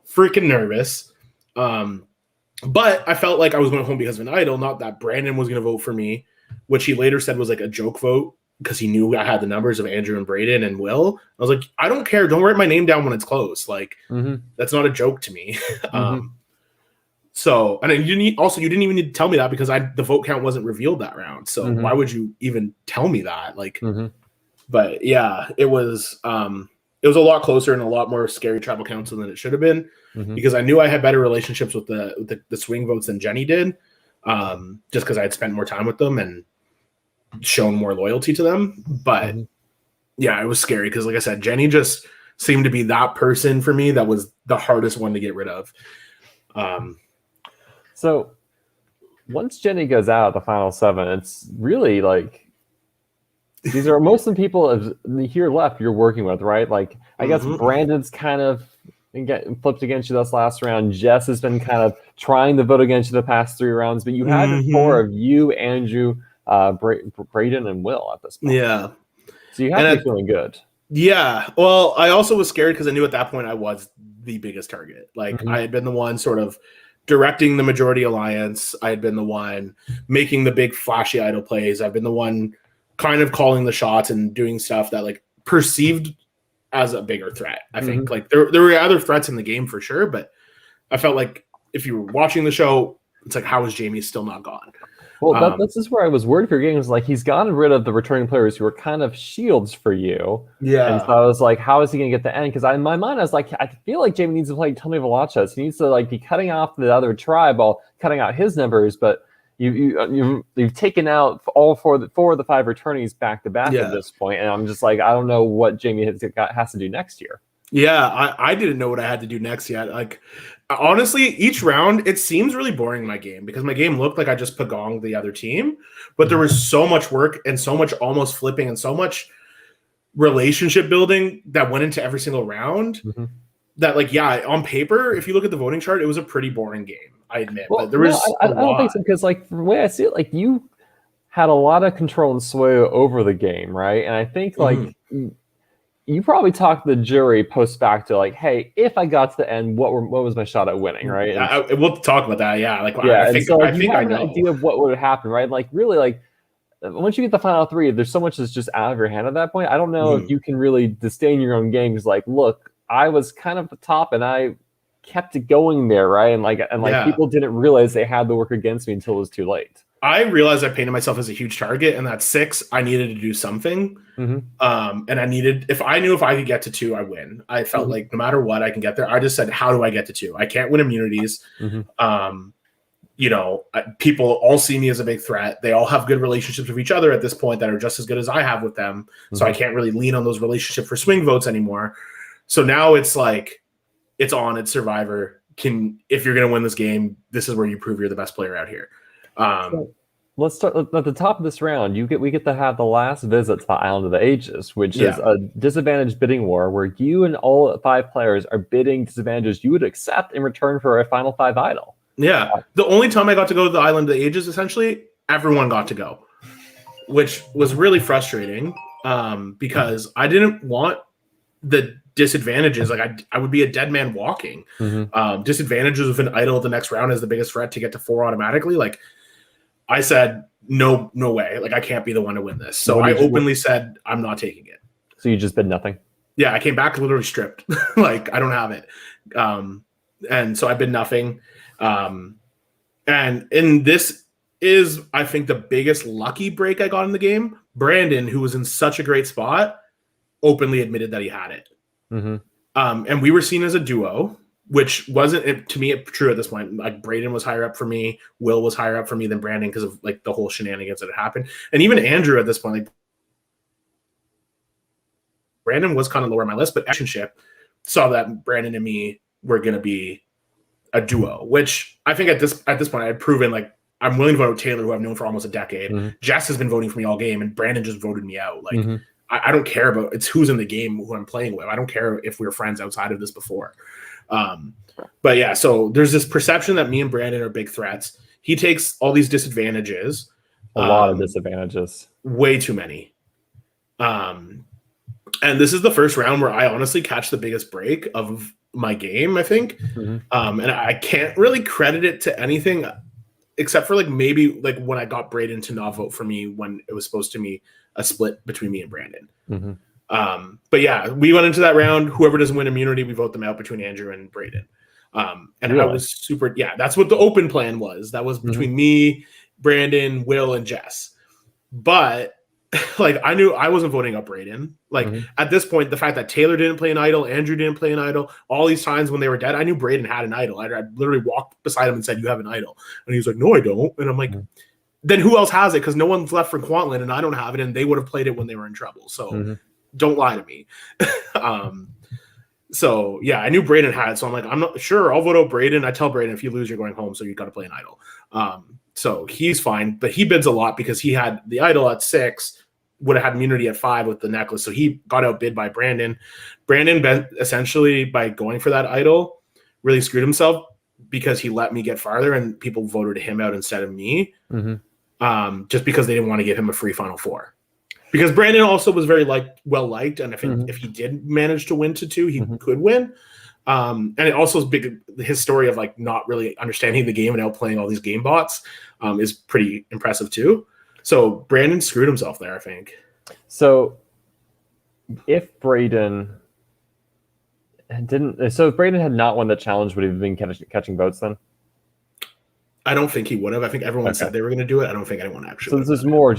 freaking nervous. But I felt like I was going home because of an idol, not that Brandon was going to vote for me, which he later said was like a joke vote because he knew I had the numbers of Andrew and Braden and Will. I was like, I don't care. Don't write my name down when it's close. Like, that's not a joke to me. So, and you didn't even need to tell me that because the vote count wasn't revealed that round. So why would you even tell me that? Like, but yeah, it was a lot closer and a lot more scary tribal council than it should have been because I knew I had better relationships with the swing votes than Jenny did, just because I had spent more time with them and shown more loyalty to them. But yeah, it was scary because, like I said, Jenny just seemed to be that person for me that was the hardest one to get rid of. So once Jenny goes out of the final 7, it's really like these are most of the people here left you're working with, right? Like I guess Brandon's kind of flipped against you this last round. Jess has been kind of trying to vote against you the past 3 rounds, but you had the 4 of you, Andrew, Braden, and Will at this point. Yeah. So you have to be feeling good. Yeah. Well, I also was scared because I knew at that point I was the biggest target. Like I had been the one sort of directing the majority alliance. I had been the one making the big flashy idol plays. I've been the one kind of calling the shots and doing stuff that like perceived as a bigger threat. I think like there were other threats in the game for sure, but I felt like if you were watching the show, it's like, how is Jamie still not gone? Well, this is where I was worried for your game. Is like he's gotten rid of the returning players who were kind of shields for you. Yeah. And so I was like, how is he going to get the end? Because in my mind, I was like, I feel like Jamie needs to play Tommy Velachas. He needs to like be cutting off the other tribe while cutting out his numbers. But you've taken out all 4 of the 5 returnees back to back at this point, and I'm just like, I don't know what Jamie has to do next year. Yeah, I didn't know what I had to do next yet. Like, honestly, each round, it seems really boring in my game because my game looked like I just pagonged the other team, but there was so much work and so much almost flipping and so much relationship building that went into every single round that, like, yeah, on paper, if you look at the voting chart, it was a pretty boring game, I admit. Well, but there was I don't think so, because, like, from the way I see it, like, you had a lot of control and sway over the game, right? And I think, like, you probably talked to the jury post back to like, hey, if I got to the end, what was my shot at winning, right? And, we'll talk about that, yeah. Like, yeah, I think you have I an know. idea of what would happen, right? Like, really, like, once you get the final 3, there's so much that's just out of your hand at that point. I don't know if you can really disdain your own game. Because, like, look, I was kind of the top, and I kept it going there, right? And people didn't realize they had the work against me until it was too late. I realized I painted myself as a huge target, and that 6, I needed to do something. And I needed, if I could get to 2, I win. I felt like no matter what, I can get there. I just said, how do I get to 2? I can't win immunities. You know, people all see me as a big threat. They all have good relationships with each other at this point that are just as good as I have with them. So I can't really lean on those relationships for swing votes anymore. So now it's like, it's Survivor. If you're going to win this game, this is where you prove you're the best player out here. So let's start at the top of this round. We get to have the last visit to the Island of the Ages, which is a disadvantaged bidding war where you and all 5 players are bidding disadvantages you would accept in return for a final 5 idol. Yeah. The only time I got to go to the Island of the Ages, essentially, everyone got to go, which was really frustrating because I didn't want the disadvantages. Like, I would be a dead man walking. Disadvantages with an idol the next round is the biggest threat to get to 4 automatically. Like, I said, no way. Like, I can't be the one to win this. So I openly said, I'm not taking it. So you just bid nothing? Yeah, I came back literally stripped. Like, I don't have it. And so I bid nothing. And this is, I think, the biggest lucky break I got in the game. Brandon, who was in such a great spot, openly admitted that he had it. And we were seen as a duo, which wasn't, to me, true at this point. Like, Braden was higher up for me. Will was higher up for me than Brandon because of, like, the whole shenanigans that had happened. And even Andrew at this point, like, Brandon was kind of lower on my list, but relationship saw that Brandon and me were going to be a duo, which I think at this point I had proven, like, I'm willing to vote Taylor, who I've known for almost a decade. Jess has been voting for me all game, and Brandon just voted me out. Like, I don't care about it's who's in the game, who I'm playing with. I don't care if we were friends outside of this before. But yeah, so there's this perception that me and Brandon are big threats. He takes all these disadvantages. A lot of disadvantages. Way too many. And this is the first round where I honestly catch the biggest break of my game, I think. And I can't really credit it to anything except for, like, maybe, like, when I got Braden to not vote for me when it was supposed to be a split between me and Brandon. But yeah, we went into that round. Whoever doesn't win immunity, we vote them out between Andrew and Braden. And I Really? was super, that's what the open plan was. That was between me, Brandon, Will, and Jess. But like I knew I wasn't voting up Braden. Like at this point, the fact that Taylor didn't play an idol, Andrew didn't play an idol, all these times when they were dead, I knew Braden had an idol. I literally walked beside him and said, "You have an idol," and he was like, "No, I don't." And I'm like, "Then who else has it? Because no one's left for Quantland, and I don't have it, and they would have played it when they were in trouble. So don't lie to me." So yeah, I knew Braden had it. So I'm like, I'm not sure. I'll vote out Braden. I tell Braden, if you lose, you're going home. So you got to play an idol. So he's fine, but he bids a lot because he had the idol at 6, would have had immunity at 5 with the necklace. So he got outbid by Brandon. Brandon essentially, by going for that idol, really screwed himself because he let me get farther and people voted him out instead of me. Just because they didn't want to give him a free Final Four. Because Brandon also was very well liked, and if he did manage to win to 2, he could win. And it also is big. His story of like not really understanding the game and outplaying all these game bots is pretty impressive too. So Brandon screwed himself there, I think. So if Braden if Braden had not won the challenge, would he have been catching votes then? I don't think he would have. I think everyone said they were going to do it. I don't think anyone actually. So this is more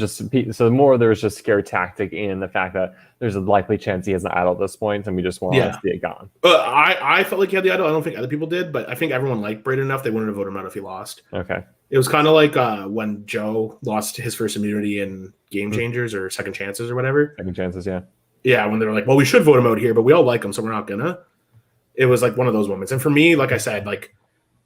there's just scare tactic in the fact that there's a likely chance he has an idol at this point, and we just want to see it gone. I felt like he had the idol. I don't think other people did, but I think everyone liked Braden enough they wanted to vote him out if he lost. Okay. It was kind of like when Joe lost his first immunity in Game Changers or Second Chances or whatever. Second Chances, yeah. Yeah, when they were like, well, we should vote him out here, but we all like him, so we're not gonna. It was like one of those moments. And for me, like I said, like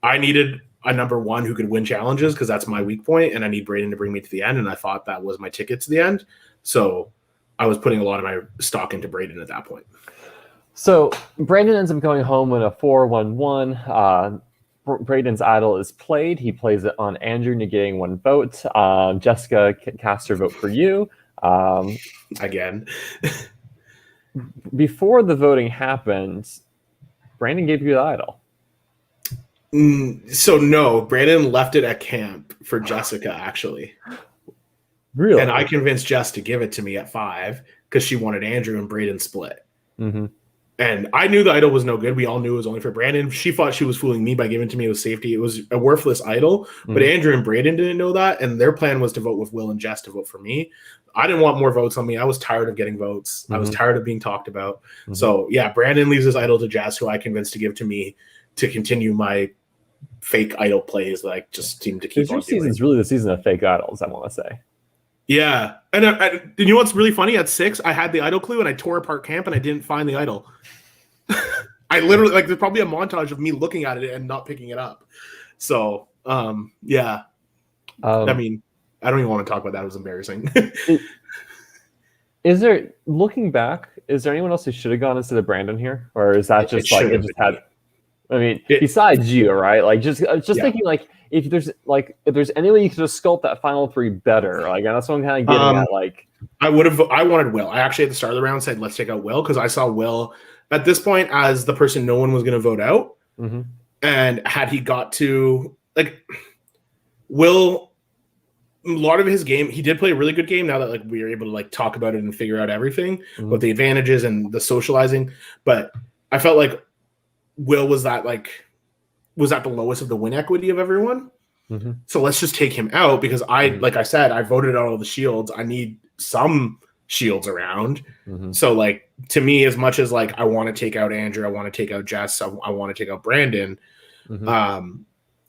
I needed a number 1 who could win challenges because that's my weak point, and I need Braden to bring me to the end, and I thought that was my ticket to the end. So I was putting a lot of my stock into Braden at that point. So Brandon ends up going home with a 4-1-1. Braden's idol is played. He plays it on Andrew, negating 1 vote. Jessica cast her vote for you. Again. Before the voting happened, Brandon gave you the idol. So no, Brandon left it at camp for Jessica, actually. Really? And I convinced Jess to give it to me at 5 because she wanted Andrew and Braden split. And I knew the idol was no good. We all knew it was only for Brandon. She thought she was fooling me by giving it to me with safety. It was a worthless idol, but Andrew and Braden didn't know that, and their plan was to vote with Will and Jess to vote for me. I didn't want more votes on me. I was tired of getting votes. I was tired of being talked about. So yeah, Brandon leaves his idol to Jess, who I convinced to give to me to continue my fake idol plays that I just seem to keep on doing. Your season's really the season of fake idols, I want to say. Yeah. And you know what's really funny? At 6, I had the idol clue and I tore apart camp and I didn't find the idol. I literally, there's probably a montage of me looking at it and not picking it up. So, yeah. I mean, I don't even want to talk about that. It was embarrassing. Looking back, is there anyone else who should have gone instead of Brandon here? Or is that just besides you, right? Like just thinking like if there's any way you could have sculpt that final 3 better, like that's what I'm kind of getting at. Like I wanted Will. I actually at the start of the round said let's take out Will because I saw Will at this point as the person no one was going to vote out. And had he got to Will, a lot of his game, he did play a really good game now that like we were able to like talk about it and figure out everything with the advantages and the socializing. But I felt like Will was at the lowest of the win equity of everyone. So let's just take him out because like I said, I voted out all the shields. I need some shields around. So like to me, as much as like I want to take out Andrew, I want to take out Jess, I want to take out Brandon.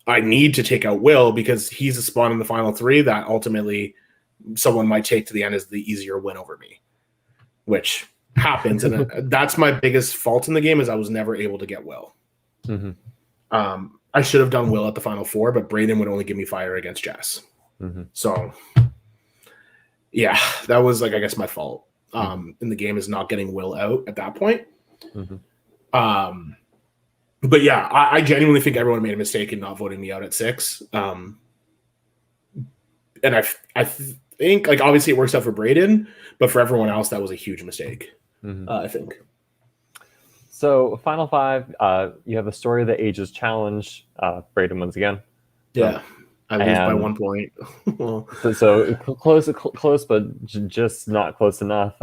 I need to take out Will because he's a spawn in the final 3 that ultimately someone might take to the end as the easier win over me, which happens. And that's my biggest fault in the game is I was never able to get Will. I should have done Will at the final 4, but Braden would only give me fire against Jess. So yeah, that was like, I guess my fault in the game is not getting Will out at that point. But yeah, I genuinely think everyone made a mistake in not voting me out at 6. And I think like obviously it works out for Braden, but for everyone else that was a huge mistake. I think. So final 5, you have the Story of the Ages challenge. Braden wins again. Yeah, I lose by 1 point. so close, but just not close enough.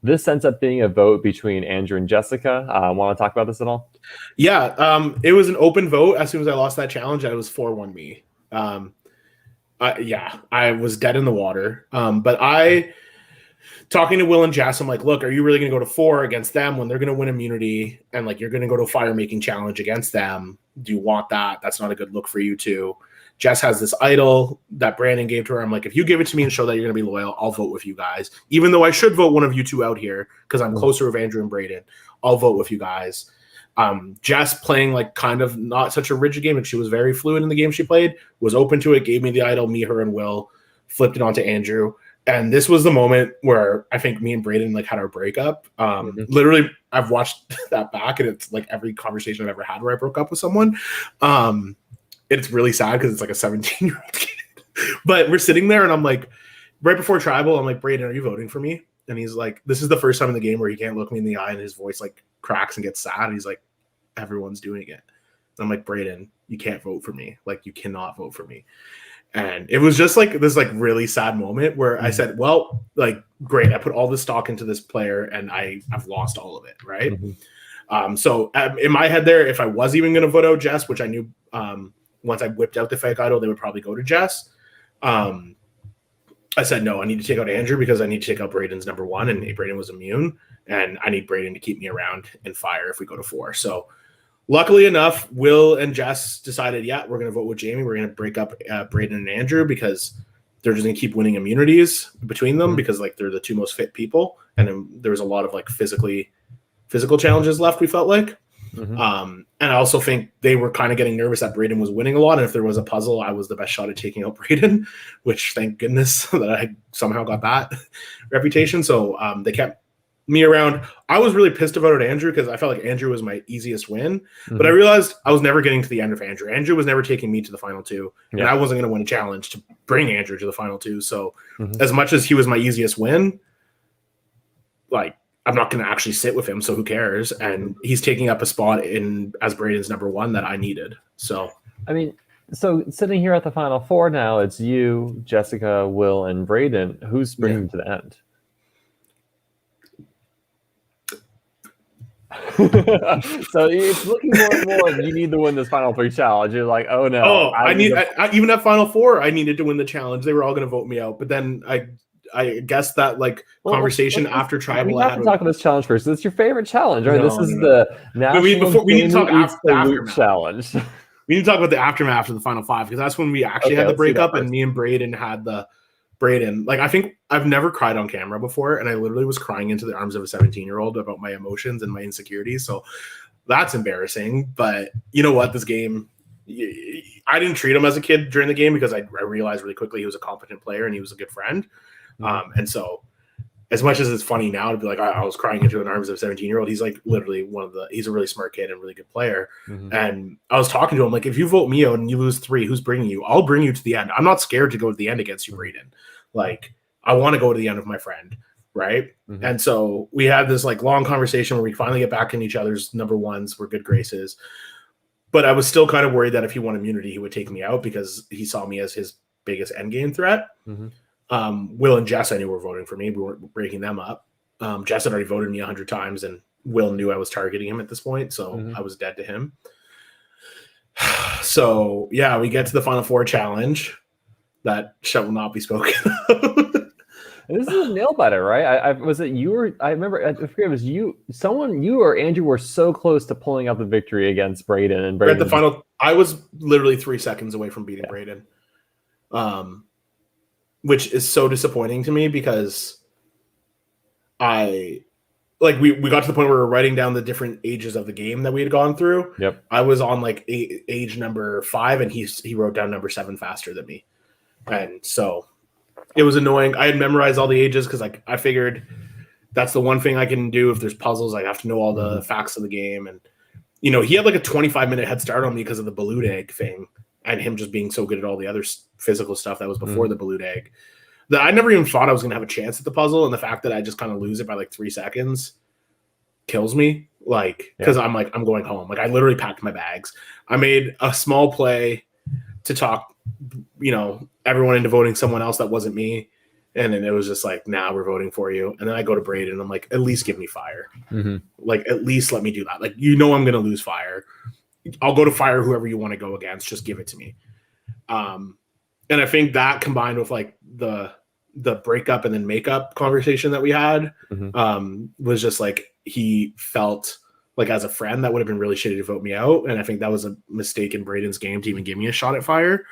This ends up being a vote between Andrew and Jessica. Want to talk about this at all? Yeah, it was an open vote. As soon as I lost that challenge, I was 4-1 me. I was dead in the water. But talking to Will and Jess, I'm like, look, are you really going to go to 4 against them when they're going to win immunity? And like, you're going to go to a fire making challenge against them. Do you want that? That's not a good look for you too. Jess has this idol that Brandon gave to her. I'm like, if you give it to me and show that you're going to be loyal, I'll vote with you guys. Even though I should vote one of you two out here because I'm closer with Andrew and Braden, I'll vote with you guys. Jess playing like kind of not such a rigid game, and she was very fluid in the game she played, was open to it, gave me the idol, me, her, and Will, flipped it onto Andrew. And this was the moment where I think me and Braden like had our breakup. Literally, I've watched that back, and it's like every conversation I've ever had where I broke up with someone. It's really sad because it's like a 17-year-old kid. But we're sitting there, and I'm like, right before tribal, I'm like, Braden, are you voting for me? And he's like, this is the first time in the game where he can't look me in the eye, and his voice like cracks and gets sad. And he's like, everyone's doing it. And I'm like, Braden, you can't vote for me. Like, you cannot vote for me. And it was just like this like really sad moment where I said, well, like, great, I put all this stock into this player and I've lost all of it, right? So in my head there, if I was even going to vote out Jess, which I knew once I whipped out the fake idol, they would probably go to Jess. I said, no, I need to take out Andrew because I need to take out Braden's number 1, and Braden was immune, and I need Braden to keep me around in fire if we go to 4. So luckily enough, Will and Jess decided, yeah, we're going to vote with Jamie. We're going to break up Braden and Andrew because they're just going to keep winning immunities between them because like they're the two most fit people. And then there was a lot of like physical challenges left, we felt like. And I also think they were kind of getting nervous that Braden was winning a lot. And if there was a puzzle, I was the best shot at taking out Braden, which thank goodness that I somehow got that reputation. So they kept me around. I was really pissed about it, Andrew, because I felt like Andrew was my easiest win. But I realized I was never getting to the end of Andrew. Andrew was never taking me to the final 2. And I wasn't going to win a challenge to bring Andrew to the final 2. So as much as he was my easiest win, like, I'm not going to actually sit with him, so who cares? And he's taking up a spot as Braden's number 1 that I needed. So, I mean, so sitting here at the final 4 now, it's you, Jessica, Will, and Braden. Who's bringing you to the end? So it's looking more and more. You need to win this final 3 challenge. You're like, oh no. Oh, I even at final 4, I needed to win the challenge. They were all going to vote me out, but then I guess that like conversation after tribal. We have to talk about this challenge first. It's your favorite challenge, right? This is the national. We need to talk aftermath challenge. We need to talk about the aftermath of the final 5 because that's when we actually had the breakup, and me and Braden had the Braden. Like, I think I've never cried on camera before, and I literally was crying into the arms of a 17-year-old about my emotions and my insecurities. So that's embarrassing. But you know what? This game, I didn't treat him as a kid during the game because I realized really quickly he was a competent player and he was a good friend. And so as much as it's funny now to be like, I was crying into the arms of a 17-year-old, he's like literally he's a really smart kid and really good player. And I was talking to him like, if you vote me out and you lose 3, who's bringing you? I'll bring you to the end. I'm not scared to go to the end against you, Braden. Like, I want to go to the end with my friend. Right. And so we had this like long conversation where we finally get back in each other's number 1s. We're good graces. But I was still kind of worried that if he won immunity, he would take me out because he saw me as his biggest endgame threat. Will and Jess, I knew were voting for me. We weren't breaking them up. Jess had already voted me 100 times, and Will knew I was targeting him at this point, so I was dead to him. So, yeah, we get to the Final 4 challenge. That shall not be spoken of. This is a nail biter, right? Was it you or I remember? I forget it was you. You or Andrew were so close to pulling out the victory against Braden, and Braden at the final. I was literally 3 seconds away from beating Braden. Which is so disappointing to me because we got to the point where we were writing down the different ages of the game that we had gone through. Yep. I was on like age number 5, and he wrote down number 7 faster than me. And so it was annoying. I had memorized all the ages because like I figured that's the one thing I can do if there's puzzles. I have to know all the facts of the game. And he had like a 25-minute head start on me because of the balut egg thing. And him just being so good at all the other physical stuff that was before the balut egg, that I never even thought I was going to have a chance at the puzzle. And the fact that I just kind of lose it by like 3 seconds kills me. Like, because I'm going home. Like, I literally packed my bags. I made a small play to talk, everyone into voting someone else that wasn't me. And then it was just like, nah, we're voting for you. And then I go to Braden and I'm like, at least give me fire. Like, at least let me do that. Like, I'm going to lose fire. I'll go to fire whoever you want to go against. Just give it to me. And I think that combined with like the breakup and then makeup conversation that we had was just like, he felt like as a friend that would have been really shitty to vote me out. And I think that was a mistake in Braden's game to even give me a shot at fire.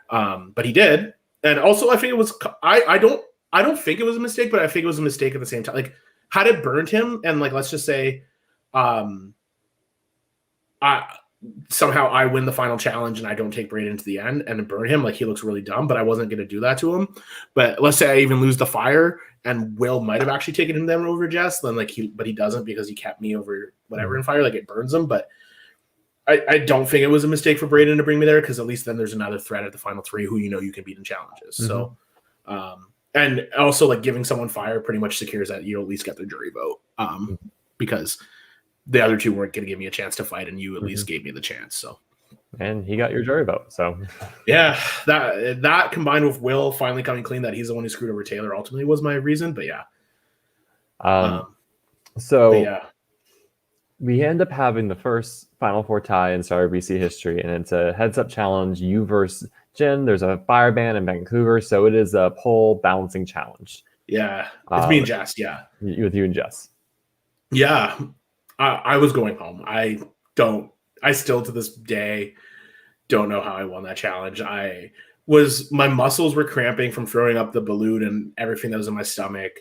But he did. And also I think it was, I don't think it was a mistake, but I think it was a mistake at the same time. Like, had it burned him and like, let's just say, somehow I win the final challenge and I don't take Braden to the end and burn him, like, he looks really dumb, but I wasn't going to do that to him. But let's say I even lose the fire and Will might have actually taken him down over Jess, then like he doesn't because he kept me over whatever in fire, like it burns him. But I don't think it was a mistake for Braden to bring me there, because at least then there's another threat at the final 3 who you can beat in challenges. So and also like giving someone fire pretty much secures that you at least get their jury vote, because the other 2 weren't going to give me a chance to fight, and you at least gave me the chance. So, and he got your jury vote. So, yeah, that combined with Will finally coming clean that he's the one who screwed over Taylor ultimately was my reason. But yeah, we end up having the first Final Four tie in Star BC history, and it's a heads-up challenge. You versus Jen. There's a fire ban in Vancouver, so it is a pole balancing challenge. Yeah, it's me and Jess. Yeah, with you and Jess. Yeah. I was going home. I still to this day don't know how I won that challenge. My muscles were cramping from throwing up the balloon and everything that was in my stomach.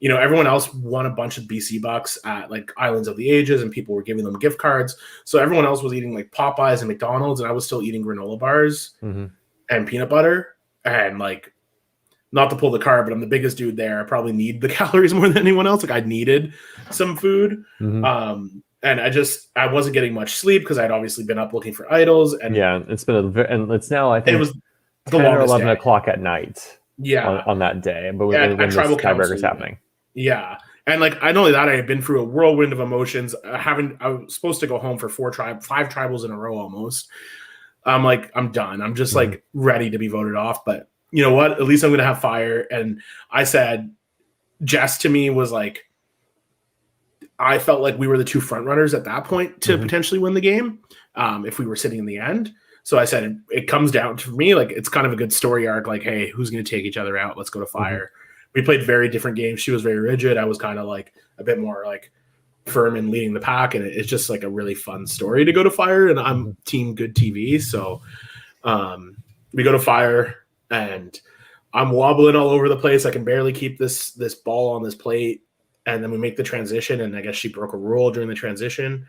Everyone else won a bunch of BC bucks at like Islands of the Ages, and people were giving them gift cards. So everyone else was eating like Popeyes and McDonald's, and I was still eating granola bars and peanut butter. And like, not to pull the card, but I'm the biggest dude there. I probably need the calories more than anyone else. Like, I needed some food. And I wasn't getting much sleep because I'd obviously been up looking for idols. And yeah, and it's now, I think, it was 10 or 11 o'clock at night. Yeah. On that day. But when this tiebreaker is happening. Yeah. And like, not only that, I had been through a whirlwind of emotions. I was supposed to go home for 5 tribals in a row almost. I'm like, I'm done. I'm just like ready to be voted off. But you know what? At least I'm going to have fire. And I said, Jess to me was like, I felt like we were the 2 front runners at that point to potentially win the game if we were sitting in the end. So I said, it comes down to me. Like, it's kind of a good story arc. Like, hey, who's going to take each other out? Let's go to fire. We played very different games. She was very rigid. I was kind of like a bit more like firm and leading the pack. And it's just like a really fun story to go to fire. And I'm team good TV. So we go to fire. And I'm wobbling all over the place. I can barely keep this ball on this plate. And then we make the transition, and I guess she broke a rule during the transition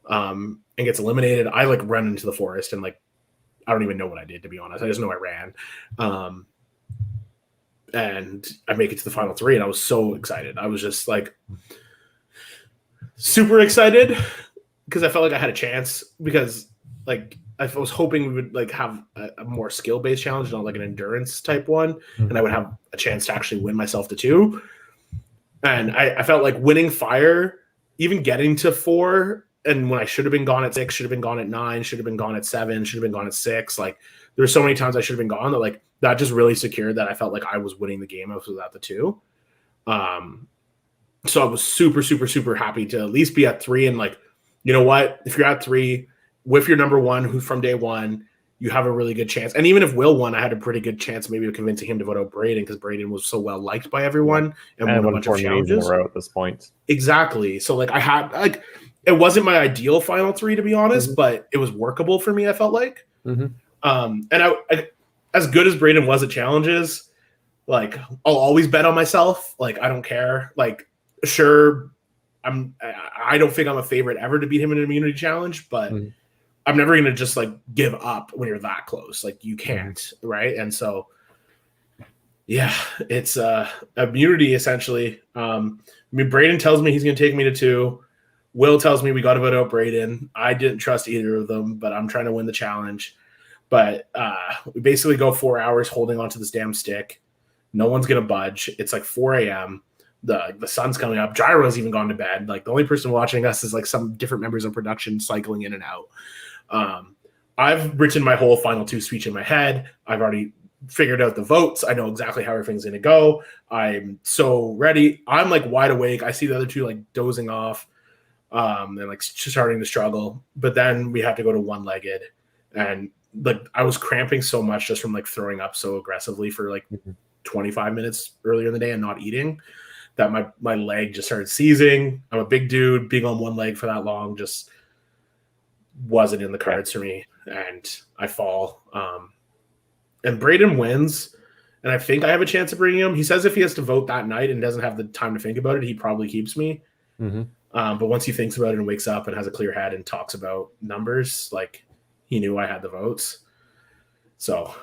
and gets eliminated. I like run into the forest, and like, I don't even know what I did, to be honest. I just know I ran. And I make it to the final 3, and I was so excited. I was just like super excited because I felt like I had a chance, because like I was hoping we would like have a more skill-based challenge, not like an endurance type one, and I would have a chance to actually win myself to 2. And I felt like winning fire, even getting to 4, and when I should have been gone at 6, should have been gone at 9, should have been gone at 7, should have been gone at 6. Like, there were so many times I should have been gone that like that just really secured that I felt like I was winning the game without the 2. So I was super, super, super happy to at least be at 3. And like, you know what? If you're at 3 with your number 1, who's from day 1, you have a really good chance. And even if Will won, I had a pretty good chance maybe of convincing him to vote out Braden, because Braden was so well liked by everyone and won a bunch of challenges in a row at this point. Exactly. So like, I had like, it wasn't my ideal final 3, to be honest, but it was workable for me, I felt like. And I as good as Braden was at challenges, like, I'll always bet on myself. Like, I don't care. Like, sure, I don't think I'm a favorite ever to beat him in an immunity challenge, but I'm never going to just like give up when you're that close. Like, you can't, right? And so, yeah, it's immunity essentially. I mean, Braden tells me he's going to take me to 2. Will tells me we got to vote out Braden. I didn't trust either of them, but I'm trying to win the challenge. But we basically go 4 hours holding onto this damn stick. No one's going to budge. It's like 4 a.m. The sun's coming up. Gyro's even gone to bed. Like, the only person watching us is like some different members of production cycling in and out. I've written my whole final 2 speech in my head. I've already figured out the votes. I know exactly how everything's going to go. I'm so ready. I'm like wide awake. I see the other two like dozing off. And like starting to struggle. But then we have to go to one-legged. And like I was cramping so much just from like throwing up so aggressively for like 25 minutes earlier in the day and not eating that my leg just started seizing. I'm a big dude. Being on one leg for that long just wasn't in the cards for me. And I fall. And Braden wins. And I think I have a chance of bringing him. He says if he has to vote that night and doesn't have the time to think about it, he probably keeps me. Mm-hmm. But once he thinks about it and wakes up and has a clear head and talks about numbers, like he knew I had the votes. So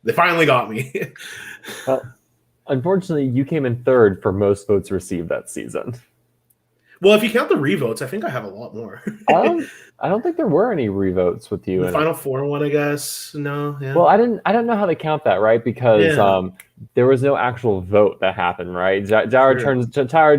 they finally got me. Well, unfortunately, you came in third for most votes received that season. Well, if you count the revotes, I think I have a lot more. I don't think there were any revotes with you. The Final Four one, I guess. No. Yeah. Well, I don't know how they count that, right? Because there was no actual vote that happened, right? Tyra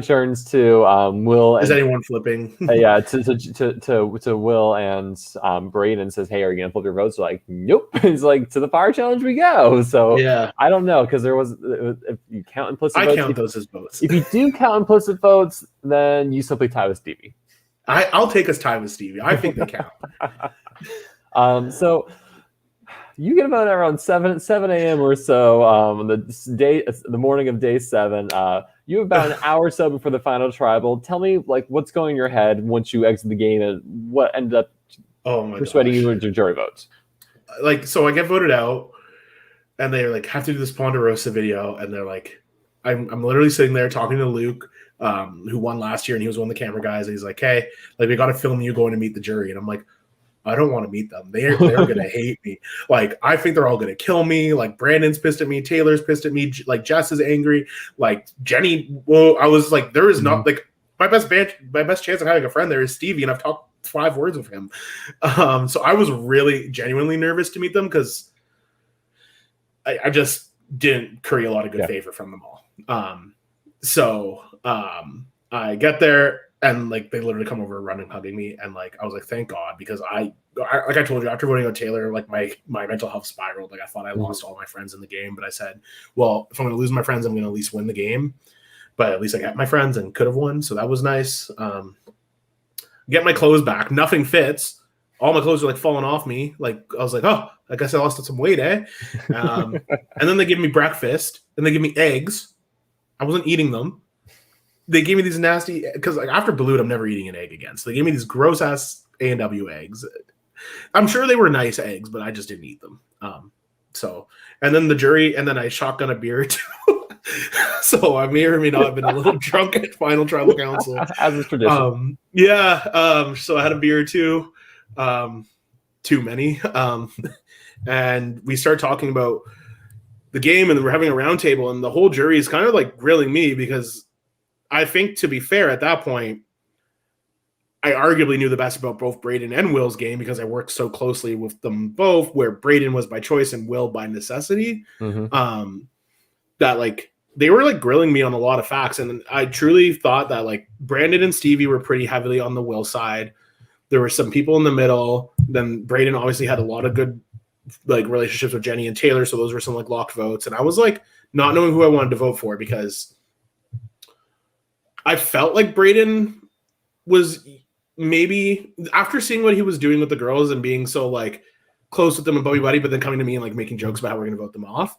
turns to Will. Is anyone flipping? To Will and Braden and says, "Hey, are you gonna flip your votes?" They're like, "Nope." It's like to the fire challenge we go. So yeah, I don't know because there was if you count implicit votes. I count those as votes. If you do count implicit votes, then you simply tie with Stevie. I'll take us tie with Stevie. I think they count. So you get about around 7 a.m. or so on the morning of day 7. You have about an hour or so before the final tribal. Tell me, like, what's going in your head once you exit the game and what ended up persuading you into jury votes? Like, so I get voted out, and they like have to do this Ponderosa video, and they're like, I'm literally sitting there talking to Luke, who won last year, and he was one of the camera guys. And he's like, "Hey, like we got to film you going to meet the jury," and I'm like, I don't want to meet them. They're going to hate me. Like, I think they're all going to kill me. Like, Brandon's pissed at me. Taylor's pissed at me. Like, Jess is angry. Like, Jenny, well, I was like, there is not, like, my best chance of having a friend there is Stevie, and I've talked 5 words with him. So I was really genuinely nervous to meet them because I just didn't curry a lot of good favor from them all. So I get there. And like they literally come over running, hugging me, and like I was like, thank God, because I like I told you after voting out Taylor, like my mental health spiraled. Like I thought I lost all my friends in the game, but I said, well, if I'm going to lose my friends, I'm going to at least win the game. But at least I got my friends and could have won, so that was nice. Get my clothes back, nothing fits. All my clothes are like falling off me. Like I was like, oh, I guess I lost some weight, eh? And then they give me breakfast, and they give me eggs. I wasn't eating them. They gave me these nasty, because like after Balut, I'm never eating an egg again. So they gave me these gross ass A&W eggs. I'm sure they were nice eggs, but I just didn't eat them. And then the jury, and then I shotgun a beer too. So I may or may not have been a little drunk at Final Tribal Council, as is tradition. So I had a beer too, too many. And we start talking about the game, and we're having a round table, and the whole jury is kind of like grilling me because I think, to be fair, at that point, I arguably knew the best about both Braden and Will's game because I worked so closely with them both, where Braden was by choice and Will by necessity. Mm-hmm. That like they were like grilling me on a lot of facts, and I truly thought that like Brandon and Stevie were pretty heavily on the Will side. There were some people in the middle. Then Braden obviously had a lot of good like relationships with Jenny and Taylor, so those were some like locked votes. And I was like not knowing who I wanted to vote for because I felt like Braden was maybe, after seeing what he was doing with the girls and being so like close with them and buddy, but then coming to me and like making jokes about how we're going to vote them off,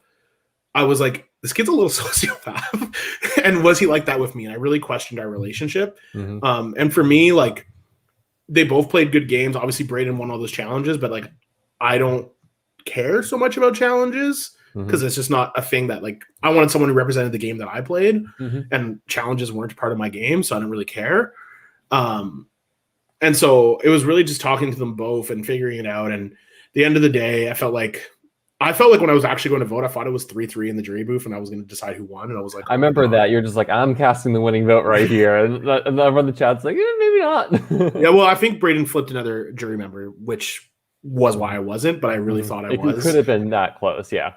I was like, this kid's a little sociopath. And was he like that with me? And I really questioned our relationship. Mm-hmm. And for me, like they both played good games. Obviously Braden won all those challenges, but like I don't care so much about challenges. Because it's just not a thing that like I wanted someone who represented the game that I played, and challenges weren't part of my game, so I didn't really care. And so it was really just talking to them both and figuring it out. And at the end of the day, I felt like when I was actually going to vote, I thought it was 3-3 in the jury booth, and I was going to decide who won. And I was like, I remember that you're just like, I'm casting the winning vote right here, and everyone in the chat's like, maybe not. Yeah, well, I think Braden flipped another jury member, which was why I wasn't, but I really thought I was. It could have been that close, yeah.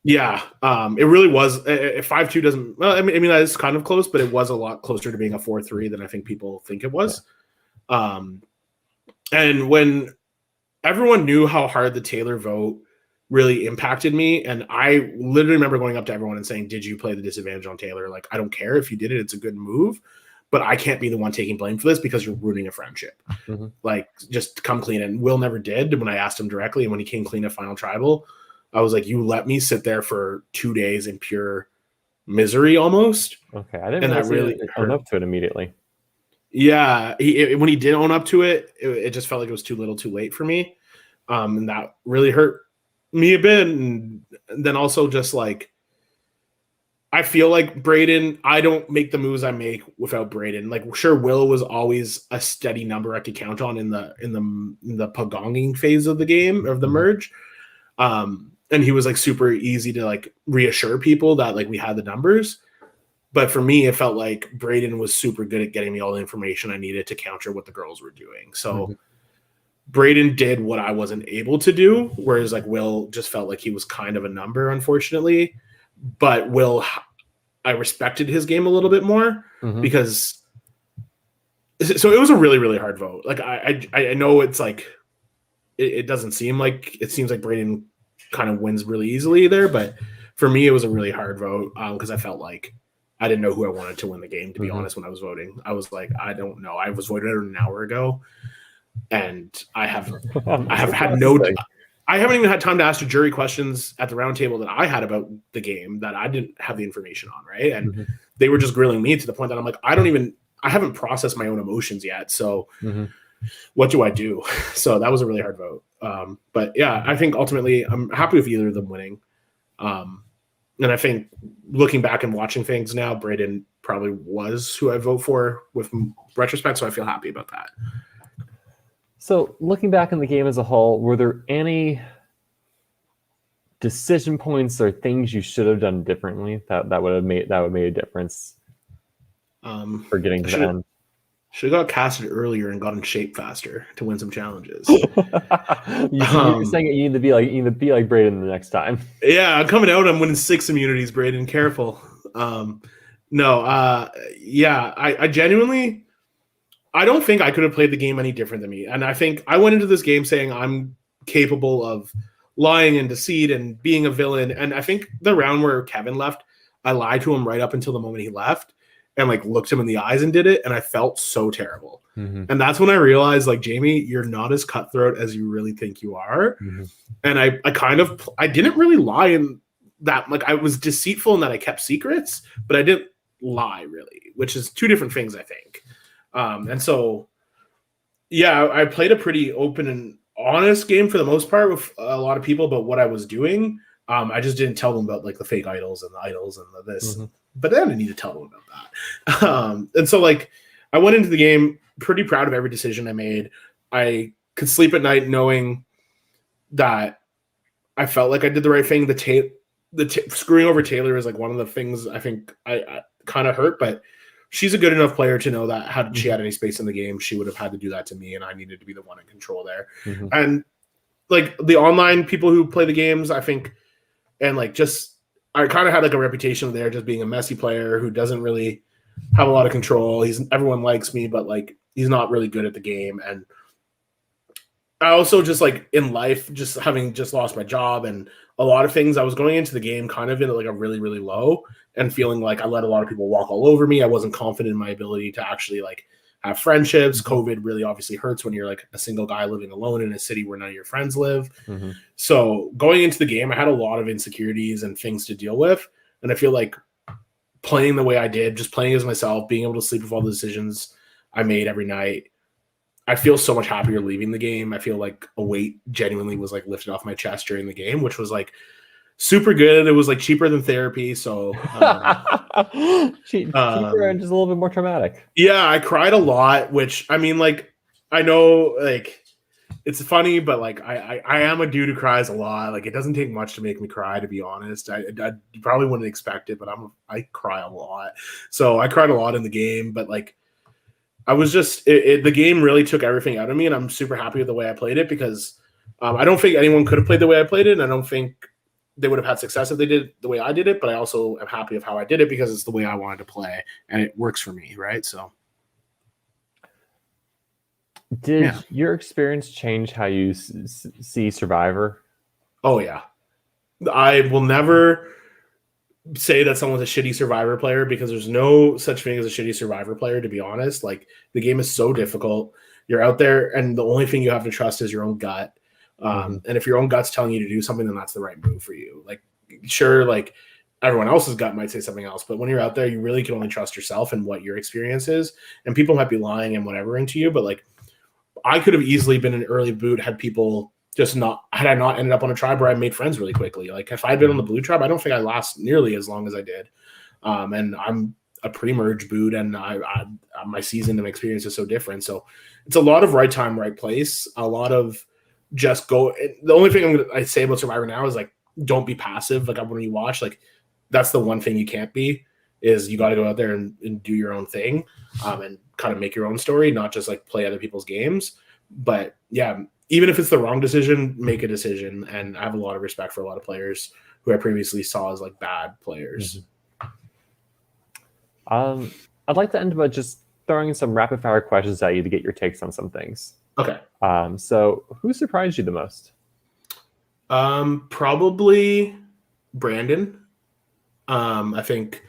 Yeah, it really was. 5-2 doesn't. Well, I mean that is kind of close, but it was a lot closer to being a 4-3 than I think people think it was. Yeah. And when everyone knew how hard the Taylor vote really impacted me. And I literally remember going up to everyone and saying, did you play the disadvantage on Taylor? Like, I don't care if you did it. It's a good move, but I can't be the one taking blame for this because you're ruining a friendship. Mm-hmm. Like, just come clean. And Will never did when I asked him directly. And when he came clean at Final Tribal, I was like, you let me sit there for 2 days in pure misery almost. Okay, I didn't and that really really own up to it immediately. Yeah, when he did own up to it, it just felt like it was too little too late for me. And that really hurt me a bit. And then also just like, I feel like Braden, I don't make the moves I make without Braden. Like, sure, Will was always a steady number I could count on in the pagonging phase of the game, of the merge. And he was like super easy to like reassure people that like we had the numbers. But for me, it felt like Braden was super good at getting me all the information I needed to counter what the girls were doing. So Braden did what I wasn't able to do, whereas like Will just felt like he was kind of a number, unfortunately. But Will, I respected his game a little bit more because. So it was a really, really hard vote. Like I know it's like it doesn't seem like it seems like Braden kind of wins really easily there, but for me it was a really hard vote because I felt like I didn't know who I wanted to win the game. To be honest, when I was voting, I was like, I don't know. I was voted an hour ago, and I haven't even had time to ask the jury questions at the round table that I had about the game that I didn't have the information on, right? And they were just grilling me to the point that I'm like, I haven't processed my own emotions yet. So what do I do? So that was a really hard vote. But yeah, I think ultimately I'm happy with either of them winning. And I think looking back and watching things now, Braden probably was who I vote for with retrospect. So I feel happy about that. So looking back on the game as a whole, were there any decision points or things you should have done differently that would have made a difference for getting to the end? Should have got casted earlier and got in shape faster to win some challenges. You're saying you need to be like Braden the next time. Yeah, I'm coming out. I'm winning 6 immunities, Braden. Careful. Yeah, I genuinely, I don't think I could have played the game any different than me. And I think I went into this game saying I'm capable of lying and deceit and being a villain. And I think the round where Kevin left, I lied to him right up until the moment he left. And like looked him in the eyes and did it, and I felt so terrible. And that's when I realized, like, Jamie, you're not as cutthroat as you really think you are. And I didn't really lie in that. Like, I was deceitful in that I kept secrets, but I didn't lie really, which is 2 different things, I think. And so, yeah, I played a pretty open and honest game for the most part with a lot of people about what I was doing. I just didn't tell them about like the fake idols and the idols and the this. But then I need to tell them about that. And so like I went into the game pretty proud of every decision I made. I could sleep at night knowing that I felt like I did the right thing. Screwing over Taylor is like one of the things I think I kind of hurt, but she's a good enough player to know that had she had any space in the game, she would have had to do that to me, and I needed to be the one in control there. And like the online people who play the games, I think, and like just I kind of had like a reputation there just being a messy player who doesn't really have a lot of control. Everyone likes me, but like he's not really good at the game. And I also just like in life, just having just lost my job and a lot of things, I was going into the game kind of in like a really, really low and feeling like I let a lot of people walk all over me. I wasn't confident in my ability to actually like have friendships. COVID really obviously hurts when you're like a single guy living alone in a city where none of your friends live. So going into the game, I had a lot of insecurities and things to deal with. And I feel like playing the way I did, just playing as myself, being able to sleep with all the decisions I made every night, I feel so much happier leaving the game. I feel like a weight genuinely was like lifted off my chest during the game, which was like super good. It was like cheaper than therapy. So cheaper and just a little bit more traumatic. Yeah, I cried a lot, which I mean, like, I know like it's funny, but like I am a dude who cries a lot. Like it doesn't take much to make me cry, to be honest. You probably wouldn't expect it, but I cry a lot. So I cried a lot in the game, but like I was just the game really took everything out of me, and I'm super happy with the way I played it because I don't think anyone could have played the way I played it, and I don't think they would have had success if they did the way I did it. But I also am happy with how I did it because it's the way I wanted to play, and it works for me, right? So, did your experience change how you see Survivor? Oh yeah, I will never say that someone's a shitty Survivor player because there's no such thing as a shitty Survivor player, to be honest. Like, the game is so difficult. You're out there, and the only thing you have to trust is your own gut. And if your own gut's telling you to do something, then that's the right move for you. Like, sure, like, everyone else's gut might say something else, but when you're out there, you really can only trust yourself and what your experience is. And people might be lying and whatever into you, but like, I could have easily been an early boot had people just not, had I not ended up on a tribe where I made friends really quickly. Like, if I'd been on the blue tribe, I don't think I last nearly as long as I did. And I'm a pre-merge boot, and my season and experience is so different. So it's a lot of right time, right place. A lot of just go. The only thing I say about Survivor now is like, don't be passive. Like, when you watch, like, that's the one thing you can't be, is you got to go out there and do your own thing, and kind of make your own story, not just like play other people's games. But yeah, even if it's the wrong decision, make a decision. And I have a lot of respect for a lot of players who I previously saw as like bad players. I'd like to end by just throwing some rapid fire questions at you to get your takes on some things. Okay. So who surprised you the most? Probably Brandon. I think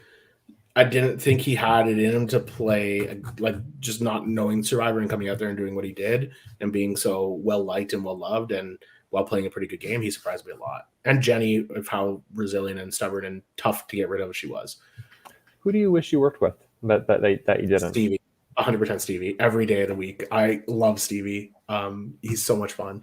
I didn't think he had it in him to play, like, just not knowing Survivor and coming out there and doing what he did and being so well liked and well loved, and while playing a pretty good game, he surprised me a lot. And Jenny, of how resilient and stubborn and tough to get rid of she was. Who do you wish you worked with that you didn't? Stevie, 100% Stevie. Every day of the week, I love Stevie. He's so much fun.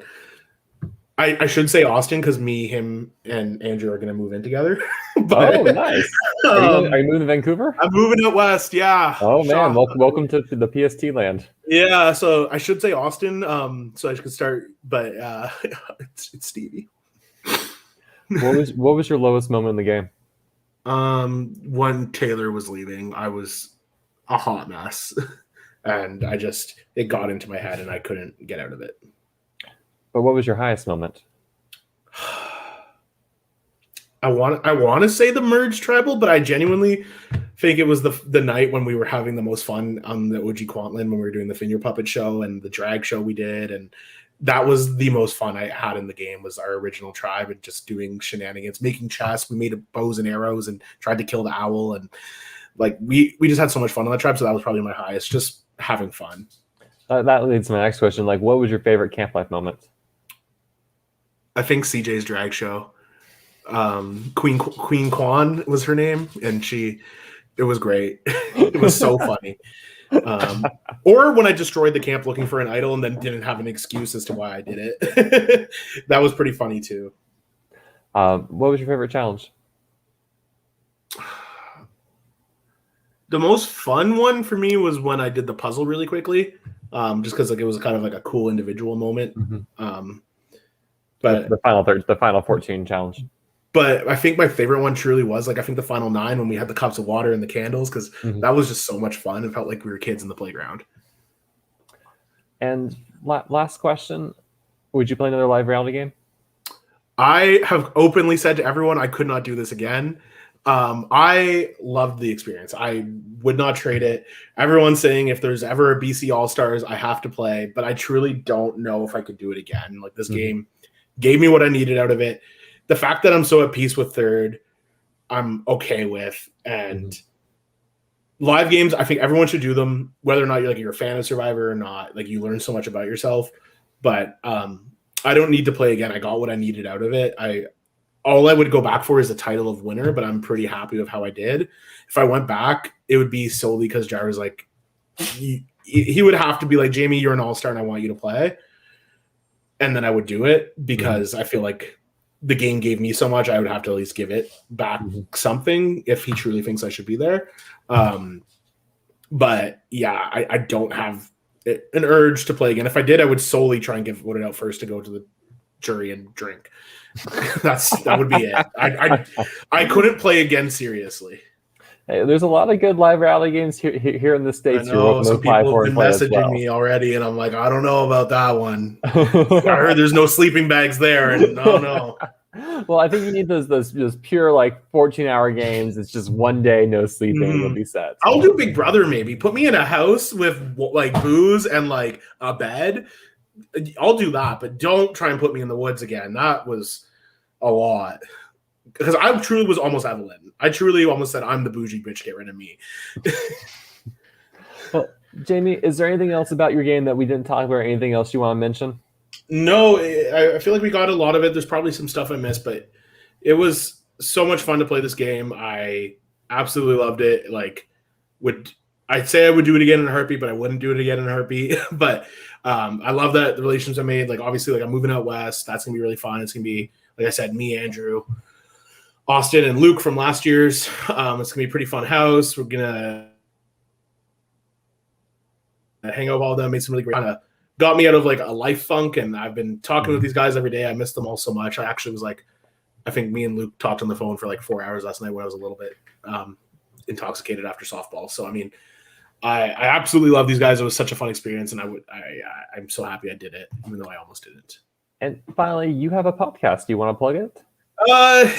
I should say Austin, because me, him, and Andrew are going to move in together. But, nice. Are you moving to Vancouver? I'm moving out west, yeah. Oh, man. Welcome to the PST land. Yeah, so I should say Austin, so I could start, but it's Stevie. What was your lowest moment in the game? When Taylor was leaving, I was a hot mess. And it got into my head and I couldn't get out of it. But what was your highest moment? I want to say the merge tribal, but I genuinely think it was the night when we were having the most fun on the OG Quantland, when we were doing the Finger Puppet show and the drag show we did, and that was the most fun I had in the game, was our original tribe and just doing shenanigans, making chests. We made bows and arrows and tried to kill the owl, and like we just had so much fun on that tribe. So that was probably my highest, just having fun. That leads to my next question. Like, what was your favorite camp life moment? I think CJ's drag show. Queen Kwan was her name, and it was great. It was so funny. Or when I destroyed the camp looking for an idol and then didn't have an excuse as to why I did it. That was pretty funny too. What was your favorite challenge? The most fun one for me was when I did the puzzle really quickly, just because like it was kind of like a cool individual moment. But the final 14 challenge. But I think my favorite one truly was, like, I think the final 9 when we had the cups of water and the candles, because that was just so much fun. It felt like we were kids in the playground. And last question, would you play another live reality game? I have openly said to everyone I could not do this again. I loved the experience. I would not trade it. Everyone's saying if there's ever a BC All-Stars, I have to play, but I truly don't know if I could do it again. Like, this game gave me what I needed out of it. The fact that I'm so at peace with third, I'm okay with. And live games, I think everyone should do them, whether or not you're a fan of Survivor or not. Like, you learn so much about yourself. But I don't need to play again. I got what I needed out of it. All I would go back for is the title of winner, but I'm pretty happy with how I did. If I went back, it would be solely because Jair's like, he would have to be like, Jamie, you're an all-star and I want you to play. And then I would do it, because I feel like the game gave me so much, I would have to at least give it back something if he truly thinks I should be there. But yeah, I don't have an urge to play again. If I did, I would solely try and give it out first to go to the jury and drink. That would be it. I couldn't play again seriously. Hey, there's a lot of good live reality games here in the States. I know, some people have been messaging me already, and I'm like, I don't know about that one. I heard there's no sleeping bags there, and no. Well, I think you need those pure, like, 14-hour games. It's just one day, no sleeping, will be set. So. I'll do Big Brother maybe. Put me in a house with like booze and like a bed. I'll do that, but don't try and put me in the woods again. That was a lot. because I truly was almost Evelyn. I truly almost said, I'm the bougie bitch, get rid of me. Well, Jamie, is there anything else about your game that we didn't talk about, or anything else you want to mention? No, I feel like we got a lot of it. There's probably some stuff I missed, but it was so much fun to play this game. I absolutely loved it. Like, I'd say I would do it again in a heartbeat, but I wouldn't do it again in a heartbeat. But I love that the relations I made. Like, obviously, like I'm moving out west. That's gonna be really fun. It's gonna be, like I said, me, Andrew, Austin, and Luke from last year's. It's gonna be a pretty fun house. We're gonna hang out with all of them. Made some really great, kind of got me out of like a life funk, and I've been talking with these guys every day. I miss them all so much. I actually was like, I think me and Luke talked on the phone for like 4 hours last night when I was a little bit intoxicated after softball. So I mean, I absolutely love these guys. It was such a fun experience, and I'm so happy I did it, even though I almost didn't. And finally, you have a podcast. Do you want to plug it?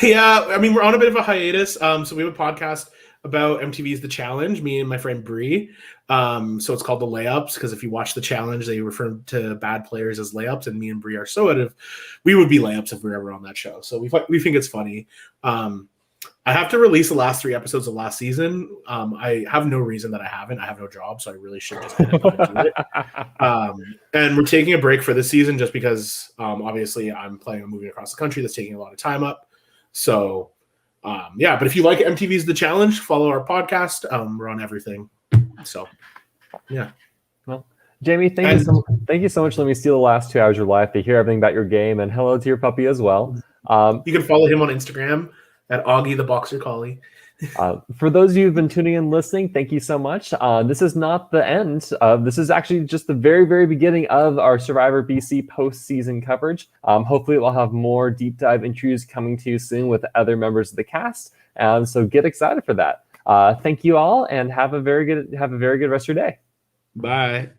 Yeah. I mean, we're on a bit of a hiatus. So we have a podcast about MTV's The Challenge, me and my friend Bree. So it's called The Layups, because if you watch The Challenge, they refer to bad players as layups, and me and Bree are so out of, we would be layups if we were ever on that show. So we think it's funny. I have to release the last 3 episodes of last season. I have no reason that I haven't. I have no job, so I really should just get into it. And we're taking a break for this season just because, obviously, I'm planning on moving across the country. That's taking a lot of time up. So, yeah. But if you like MTV's The Challenge, follow our podcast. We're on everything. So, yeah. Well, Jamie, thank you so much for letting me steal the last 2 hours of your life to hear everything about your game, and hello to your puppy as well. You can follow him on Instagram at Augie the Boxer Collie. For those of you who've been tuning in and listening, thank you so much. This is not the end. This is actually just the very, very beginning of our Survivor BC postseason coverage. Hopefully we'll have more deep dive interviews coming to you soon with other members of the cast. So get excited for that. Thank you all, and have a very good rest of your day. Bye.